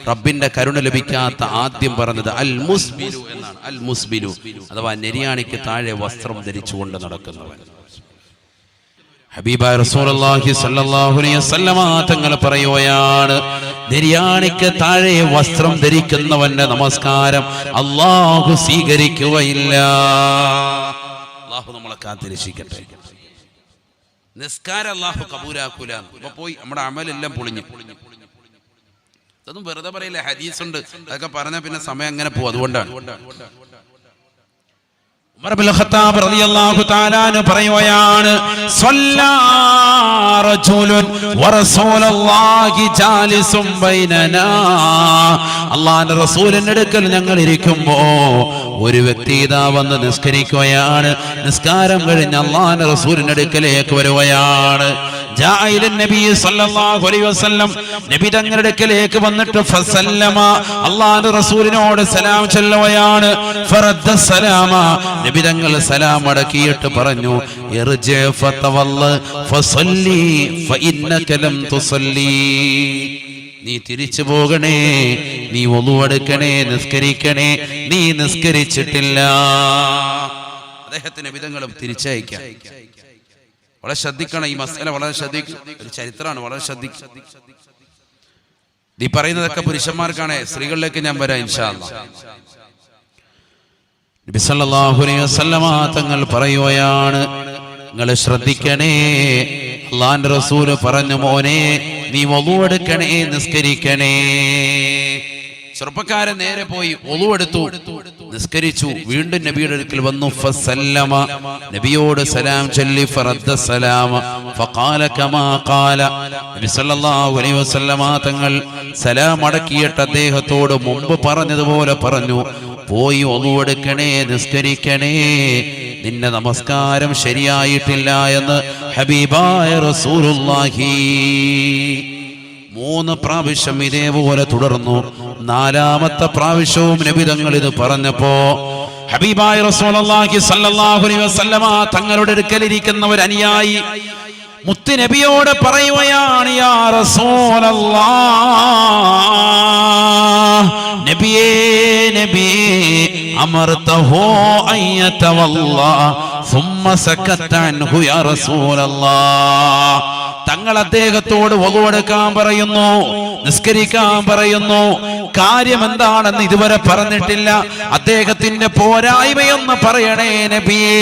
S1: റബ്ബിന്റെ കരുണ ലഭിക്കാത്ത ആദ്യം പറഞ്ഞത് അൽ മുസ്ബിലു എന്നാണ്. അൽ മുസ്ബിലു അഥവാ നെരിയാണിക്ക് താഴെ വസ്ത്രം ധരിച്ചുകൊണ്ട് നടക്കുന്നവൻ. ഹബീബായ റസൂലുള്ളാഹി സ്വല്ലല്ലാഹു അലൈഹി വസല്ലമ തങ്ങൾ പറയുകയാണ്, നെരിയാണിക്ക് താഴെ വസ്ത്രം ധരിക്കുന്നവന്റെ നമസ്കാരം അല്ലാഹു സ്വീകരിക്കുകയില്ല. അല്ലാഹു നമ്മളെ കാത്തിരക്ഷിക്കട്ടെ. നിസ്കാരം അല്ലാഹു കബൂലാക്കൂല. ഇപ്പൊ പോയി നമ്മുടെ അമലെല്ലാം പൊളിഞ്ഞു. അതൊന്നും വെറുതെ പറയില്ല, ഹദീസുണ്ട്. അതൊക്കെ പറഞ്ഞാൽ പിന്നെ സമയം അങ്ങനെ പോകും. അതുകൊണ്ടാണ് ഉമർ ഇബ്നുൽ ഖത്താബ് റളിയല്ലാഹു തആല അൻഹു പറയുകയാണ്, സ്വല്ലാ റജുലുൻ വറസൂലുള്ളാഹി ജാലിസും ബൈനനാ. അല്ലാഹുവിന്റെ റസൂലിന്റെ അടുക്കൽ ഞങ്ങൾ ഇരിക്കുമ്പോ ഒരു വ്യക്തി ഇതാ വന്ന് നിസ്കരിക്കുകയാണ്. നിസ്കാരം കഴിഞ്ഞ് അല്ലാഹുവിന്റെ റസൂലിന്റെ അടുക്കലേക്ക് വരുകയാണ്. ജാഇലൻ നബി സല്ലല്ലാഹു അലൈഹി വസല്ലം നബി തങ്ങളുടെ അടുക്കലേക്ക് വന്നിട്ട് ഫസല്ലമ അല്ലാഹുവിന്റെ റസൂലിനോട് സലാം ചൊല്ലുകയാണ്. ഫറദ്ദ സലാമ നബി തങ്ങൾ സലാം മടക്കിയിട്ട് പറഞ്ഞു, ഇർജി ഫതവല്ല ഫസല്ലി ഫഇന്നക ലം തുസല്ലി. നീ തിരിച്ചു പോകണേ, നീ വുളു എടുക്കണേ, നിസ്കരിക്കണേ, നീ നിസ്കരിച്ചിട്ടില്ല. അദ്ദേഹത്തിന് നബി തങ്ങളും തിരിച്ചയക്കാം. വളരെ ശ്രദ്ധിക്കണം, ഈ മസല വളരെ ശ്രദ്ധിക്കും. ഒരു ചരിത്രമാണ്, വളരെ ശ്രദ്ധിക്കും. ഈ പറയുന്നതൊക്കെ പുരുഷന്മാർക്കാണ്, സ്ത്രീകളിലേക്ക് ഞാൻ വരാം ഇൻഷാ അല്ലാഹ്. നബി സല്ലല്ലാഹു അലൈഹി വസല്ലമ തങ്ങൾ പറയുകയാണ്, നിങ്ങൾ ശ്രദ്ധിക്കണേ. അല്ലാഹുവിന്റെ റസൂൽ പറഞ്ഞു, മോനെ നീ വുളു എടുക്കണേ, നിസ്കരിക്കണേ. ചെറുപ്പക്കാരൻ നേരെ പോയി വുളു എടുത്തു, നിസ്കരിച്ചു. വീണ്ടും നബിയുടെ അടുക്കൽ വന്നു. ഫസല്ലമ നബിയോട് സലാം ചൊല്ലി. ഫറദ്ദ സലാമ ഫഖാല കമാ ഖാല. നബി സല്ലല്ലാഹു അലൈഹി വസല്ലമ തങ്ങൾ സലാം അടക്കിയിട്ട് അദ്ദേഹത്തോട് മുമ്പ് പറഞ്ഞതുപോലെ പറഞ്ഞു, പോയി വുളു എടുക്കണേ, നിസ്കരിക്കണേ, നിന്റെ നമസ്കാരം ശരിയായിട്ടില്ല എന്ന് ഹബീബായ റസൂലുള്ളാഹി. 3 പ്രാവശ്യം ഇതേപോലെ തുടർന്നു. 4ാമത്തെ പ്രാവശ്യവും നബി തങ്ങൾ ഇത് പറഞ്ഞപ്പോ ഹബീബായ റസൂലുള്ളാഹി സ്വല്ലല്ലാഹു അലൈഹി വസല്ലമ തങ്ങളുടെ അടുക്കലിരിക്കുന്ന ഒരു അനുയായി മുത്ത് നബിയോട് പറയുകയാണ്, യാ റസൂലല്ലാഹ്, നബിയേ നബിയേ അമർതഹു അയ്യതവല്ലാ സുമ്മ സകത അൻഹു യാ റസൂലല്ലാഹ്. തങ്ങൾ അദ്ദേഹത്തോട് വുളു എടുക്കാൻ പറയുന്നു, നിസ്കരിക്കാൻ പറയുന്നു. കാര്യം എന്താണെന്ന് ഇതുവരെ പറഞ്ഞിട്ടില്ല. അദ്ദേഹത്തിന്റെ പോരായ്മയൊന്ന് പറയണേ നബിയേ.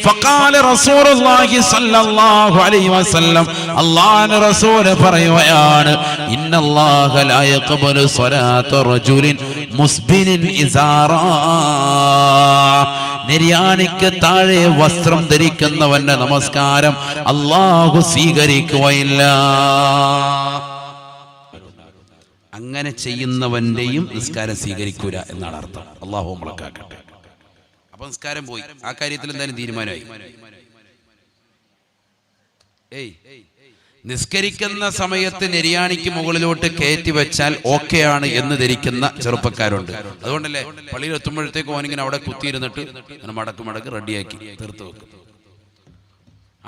S1: ഫഖാല റസൂലുള്ളാഹി സ്വല്ലല്ലാഹു അലൈഹി വസല്ലം, അല്ലാഹുവിന്റെ റസൂൽ പറയുകയാണ്, ഇന്നല്ലാഹ ലാ യഖ്ബലു സ്വലാത്ത റജുലിൻ മുസ്ബിലിൻ ഇസാറാ. നിര്യാണിക്ക് താഴെ വസ്ത്രം ധരിക്കുന്നവന്റെ നമസ്കാരം അല്ലാഹു സ്വീകരിക്കുകയില്ല. അങ്ങനെ ചെയ്യുന്നവന്റെയും നിസ്കാരം സ്വീകരിക്കൂല എന്നാണ് അർത്ഥം. അല്ലാഹു നമ്മളെ കാക്കട്ടെ. അപ്പൊ നിസ്കാരം പോയി. ആ കാര്യത്തിൽ എന്തായാലും തീരുമാനമായി. നിസ്കരിക്കുന്ന സമയത്ത് നെരിയാണിക്ക് മുകളിലോട്ട് കയറ്റി വെച്ചാൽ ഓക്കെയാണ് എന്ന് ധരിക്കുന്ന ചെറുപ്പക്കാരുണ്ട്. അതുകൊണ്ടല്ലേ പള്ളിയിൽ എത്തുമ്പോഴത്തേക്ക് ഓനിങ്ങനെ അവിടെ കുത്തിയിരുന്നിട്ട് മടക്ക് റെഡിയാക്കി തീർത്ത് വെക്കും.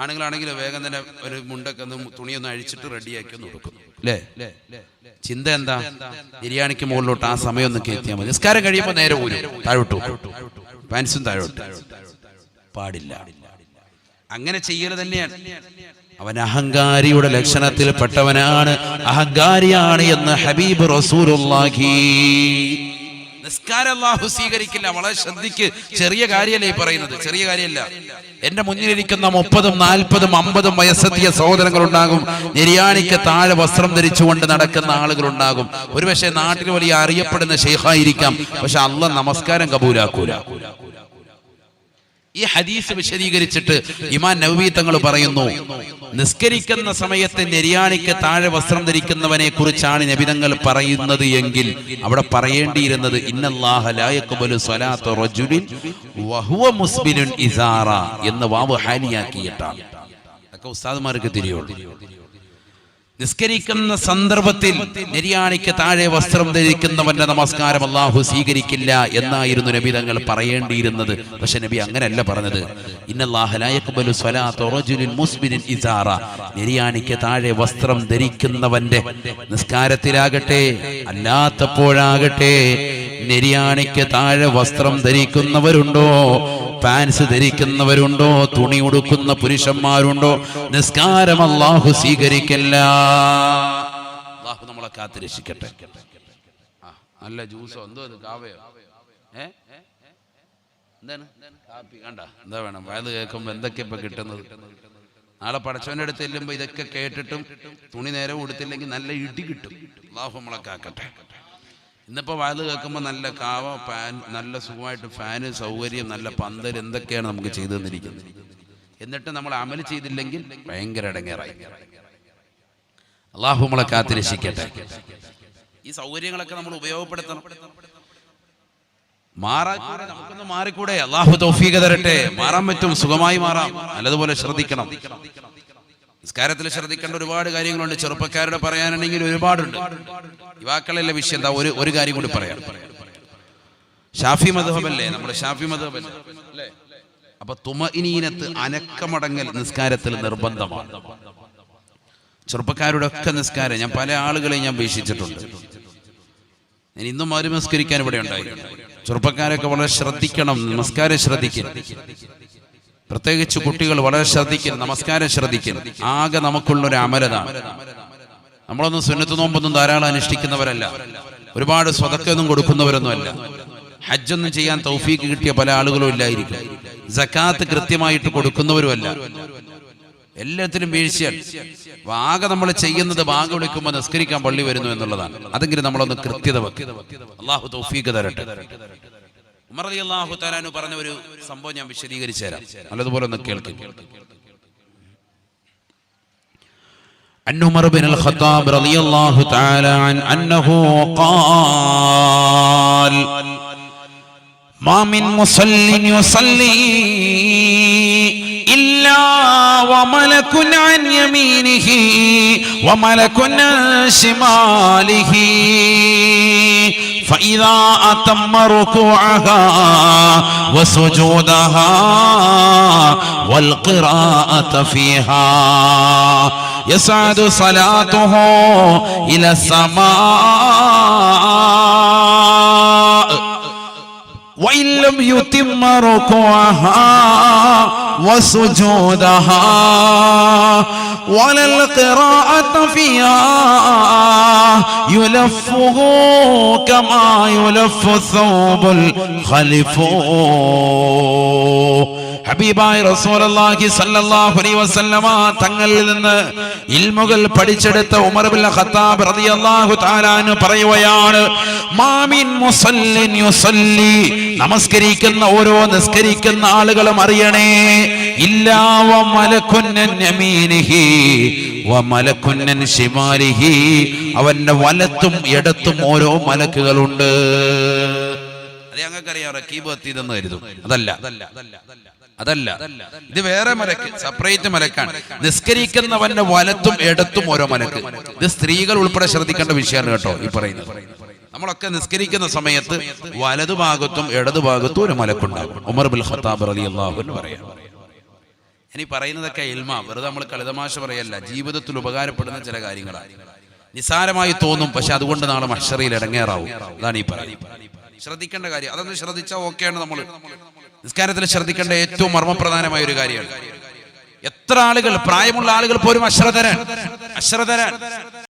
S1: ആണുങ്ങളാണെങ്കിൽ വേഗം തന്നെ ഒരു മുണ്ടൊക്കെ തുണിയൊന്ന് അഴിച്ചിട്ട് റെഡിയാക്കി ഒന്ന് കൊടുക്കും. അല്ലേ? ചിന്ത എന്താ? നെരിയാണിക്ക് മുകളിലോട്ട് ആ സമയം ഒന്ന് കയറ്റിയാൽ മതി. നിസ്കാരം കഴിയുമ്പോൾ നേരെ ഊരും, താഴോട്ടു, പാൻസും താഴോട്ട്. പാടില്ല. അങ്ങനെ ചെയ്യല് തന്നെയാണ്. അവൻ അഹങ്കാരിയുടെ ലക്ഷണത്തിൽ പെട്ടവനാണ്, അഹങ്കാരിയാണ് എന്ന് ഹബീബ് റസൂലുള്ളാഹി. നിസ്കാരം അല്ലാഹു സ്വീകരിക്കില്ല. വളരെ ശ്രദ്ധിക്ക്. ചെറിയ കാര്യമല്ലേ ഈ പറയുന്നത്, ചെറിയ കാര്യമല്ല. എന്റെ മുന്നിലിരിക്കുന്ന 30, 40, 50 വയസ്സെത്തിയ സഹോദരങ്ങളുണ്ടാകും. നിര്യാണിക്ക് താഴെ വസ്ത്രം ധരിച്ചുകൊണ്ട് നടക്കുന്ന ആളുകളുണ്ടാകും. ഒരുപക്ഷെ നാട്ടിൽ വലിയ അറിയപ്പെടുന്ന ശൈഖായിരിക്കാം. പക്ഷെ അല്ലാഹ് നമസ്കാരം കബൂലാക്കൂല. ഈ ഹദീസ് വിശദീകരിച്ചിട്ട് ഇമാം നവവി തങ്ങൾ പറയുന്നു, നിസ്കരിക്കുന്ന സമയത്ത് നെരിയാണിക്ക് താഴെ വസ്ത്രം ധരിക്കുന്നവനെ കുറിച്ചാണ് നബി തങ്ങൾ പറയുന്നത് എങ്കിൽ അവിടെ പറയേണ്ടിയിരുന്നത് ഇന്നല്ലാഹ ലാ യഖ്ബലു സ്വലാത്ത റജുലിൻ വഹുവ മുസ്ബിലുൻ ഇസാറ എന്ന് വാവ് ഹാലിയാക്കിയിട്ടാണ്. അതൊക്കെ ഉസ്താദുമാർക്ക് തിരിയുള്ളൂ. നിസ്കരിക്കുന്ന സന്ദർഭത്തിൽ നെരിയാണിക്ക് താഴെ വസ്ത്രം ധരിക്കുന്നവന്റെ നമസ്കാരം അല്ലാഹു സ്വീകരിക്കില്ല എന്നായിരുന്നു നബി തങ്ങൾ പറയേണ്ടിയിരുന്നത്. പക്ഷെ നബി അങ്ങനെയല്ല പറഞ്ഞത്. ഇന്നല്ലാഹ ലാ യഖ്ബലു സ്വലാത്ത റജുലിൻ മുസ്ബിലിൻ ഇസാറ. നെരിയാണിക്ക് താഴെ വസ്ത്രം ധരിക്കുന്നവന്റെ നിസ്കാരത്തിലാകട്ടെ അല്ലാത്തപ്പോഴാകട്ടെ നെരിയാണിക്ക് താഴെ വസ്ത്രം ധരിക്കുന്നവരുണ്ടോ, പാൻസ് ധരിക്കുന്നവരുണ്ടോ, തുണി ഉടുക്കുന്ന പുരുഷന്മാരുണ്ടോ, നിസ്കാരം അല്ലാഹു സ്വീകരിക്കില്ല. അല്ലാഹു നമ്മളെ കാത്തുരക്ഷിക്കട്ടെ. നല്ല ജ്യൂസോ എന്തോ കാവയോ എന്താണ് കാപ്പി കണ്ട എന്താ വേണം? വയത് കേൾക്കുമ്പോ എന്തൊക്കെ ഇപ്പൊ കിട്ടുന്നത്. നാളെ പടച്ചവന്റെ അടുത്ത് ചെല്ലുമ്പോ ഇതൊക്കെ കേട്ടിട്ടും തുണി നേരെ ഉടുത്തില്ലെങ്കിൽ നല്ല ഇടി കിട്ടും. അല്ലാഹു നമ്മളെ കാക്കട്ടെ. ഇന്നിപ്പോൾ വാത് കേൾക്കുമ്പോൾ നല്ല കാവ ഫാൻ, നല്ല സുഖമായിട്ട് ഫാന്, സൗകര്യം, നല്ല പന്തൽ, എന്തൊക്കെയാണ് നമുക്ക് ചെയ്തു തന്നിരിക്കുന്നത്. എന്നിട്ട് നമ്മൾ അമൽ ചെയ്തില്ലെങ്കിൽ ഭയങ്കര ഇടങ്ങേറായി. അള്ളാഹു നമ്മളെ കാത്തിരക്ഷിക്കട്ടെ. ഈ സൗകര്യങ്ങളൊക്കെ നമ്മൾ ഉപയോഗപ്പെടുത്തണം. മാറാക്കൂടെ, നമുക്കൊന്ന് മാറിക്കൂടെ? അള്ളാഹു തൗഫീഖ് തരട്ടെ. മാറാൻ പറ്റും, സുഖമായി മാറാം. നല്ലതുപോലെ ശ്രദ്ധിക്കണം. നിസ്കാരത്തിൽ ശ്രദ്ധിക്കേണ്ട ഒരുപാട് കാര്യങ്ങളുണ്ട്. ചെറുപ്പക്കാരുടെ പറയാനാണെങ്കിൽ ഒരുപാടുണ്ട്. യുവാക്കളല്ല വിഷയം. എന്താ ഒരു കാര്യം കൂടി പറയാം. ഷാഫി മദ്ഹബല്ലേ, നമ്മുടെ ഷാഫി മദ്ഹബല്ലേ അല്ലേ? അപ്പൊ തുമഇനീനത്ത്, അനക്കമടങ്ങൽ നിസ്കാരത്തിൽ നിർബന്ധമാണ്. ചെറുപ്പക്കാരുടെ ഒക്കെ നിസ്കാരം ഞാൻ പല ആളുകളെയും ഞാൻ വീക്ഷിച്ചിട്ടുണ്ട്. ഞാൻ ഇന്നും ആരും നമസ്കരിക്കാൻ ഇവിടെ ഉണ്ടായിരുന്നു. ചെറുപ്പക്കാരൊക്കെ വളരെ ശ്രദ്ധിക്കണം, നമസ്കാരം ശ്രദ്ധിക്കണം. പ്രത്യേകിച്ച് കുട്ടികൾ വളരെ ശ്രദ്ധിക്കണം, നമസ്കാരം ശ്രദ്ധിക്കണം. ആകെ നമുക്കുള്ളൊരു അമലതാണ്. നമ്മളൊന്നും സുന്നത്ത് നോമ്പൊന്നും ധാരാളം അനുഷ്ഠിക്കുന്നവരല്ല, ഒരുപാട് സ്വതക്കൊന്നും കൊടുക്കുന്നവരൊന്നുമല്ല, ഹജ്ജൊന്നും ചെയ്യാൻ തൗഫീക്ക് കിട്ടിയ പല ആളുകളും ഇല്ലായിരിക്കും, സക്കാത്ത് കൃത്യമായിട്ട് കൊടുക്കുന്നവരുമല്ല. എല്ലാത്തിലും വീഴ്ചയാണ്. ആകെ നമ്മൾ ചെയ്യുന്നത് ബാങ്ക് വിളിക്കുമ്പോൾ നിസ്കരിക്കാൻ പള്ളി വരുന്നു എന്നുള്ളതാണ്. അതെങ്കിലും നമ്മളൊന്ന് കൃത്യത വെക്കും. അള്ളാഹു തൗഫീഖ് തരട്ടെ. ഉമർ റളിയല്ലാഹു തആല അൻഹു പറഞ്ഞ ഒരു സംഭവം ഞാൻ വിശദീകരിച്ചു തരാം, നല്ലതുപോലെ ഒന്ന് കേൾക്കും. عن عمر بن الخطاب رضي الله تعالى عنه أنه قال ما من مصل يصلي إلا وملك عن يمينه وملك عن شماله فإذا أتم ركوعها وسجودها والقراءة فيها يسعد صلاته إلى السماء وإن لم يتم ركوعها وسجودها ولا القراءة فيها يلفه كما يلف الثوب الخلف. ഹബീബായ റസൂലുള്ളാഹി സ്വല്ലല്ലാഹു അലൈഹി വസല്ലമ തങ്ങളിൽ നിന്ന് ഇൽമുകൾ പഠിച്ചെടുത്ത ഉമർ ഇബ്നുൽ ഖത്താബ് റളിയല്ലാഹു തആല അൻഹു പറയുകയാണ്, മാമിൻ മുസല്ലിൻ യുസല്ലി, നമസ്കരിക്കുന്ന ഓരോ നിസ്കരിക്കുന്ന ആളുകളും അറിയണേ, ഇല്ലാ വമലകുൻ അൻ യമീനിഹി വമലകുൻ അൻ ശിമാലിഹി, അവന്റെ വലത്തും ഇടത്തും ഓരോ മലക്കുകളുണ്ട്. അത് ഞങ്ങൾക്കറിയാം, റക്കീബ് എത്തിയതെന്ന് കരുതും. അതല്ല, ഇത് വേറെ മലക്ക്, സെപ്പറേറ്റ് മലക്കാണ്. നിസ്കരിക്കുന്നവന്റെ വലത്തും ഇടത്തും ഓരോ മലക്ക്. ഇത് സ്ത്രീകൾ ഉൾപ്പെടെ ശ്രദ്ധിക്കേണ്ട വിഷയമാണ് കേട്ടോ ഈ പറയുന്നത്. നമ്മളൊക്കെ നിസ്കരിക്കുന്ന സമയത്ത് വലതുഭാഗത്തും ഇടതുഭാഗത്തും ഒരു മലക്കുണ്ടാകും. ഉമർ ഇബ്നുൽ ഖത്താബ് റളിയല്ലാഹു അൻഹു പറയാം. ഇനി പറയുന്നതൊക്കെ ഇൽമാ, വെറുതെ നമ്മൾ കളിതമാശ പറയല്ല, ജീവിതത്തിൽ ഉപകാരപ്പെടുന്ന ചില കാര്യങ്ങളാണ്. നിസാരമായി തോന്നും, പക്ഷെ അതുകൊണ്ട് നാളെ മഹ്ശറിൽ ഇടങ്ങേറാവും. അതാണ് ഈ പറയുന്നത്. ശ്രദ്ധിക്കേണ്ട കാര്യം, അതൊന്ന് ശ്രദ്ധിച്ചാൽ ഓക്കെയാണ്. നമ്മൾ നിസ്കാരത്തിൽ ശ്രദ്ധിക്കേണ്ട ഏറ്റവും മർമ്മപ്രധാനമായ ഒരു കാര്യമാണ്. എത്ര ആളുകൾ, പ്രായമുള്ള ആളുകൾ പോലും അശ്രദ്ധരാൻ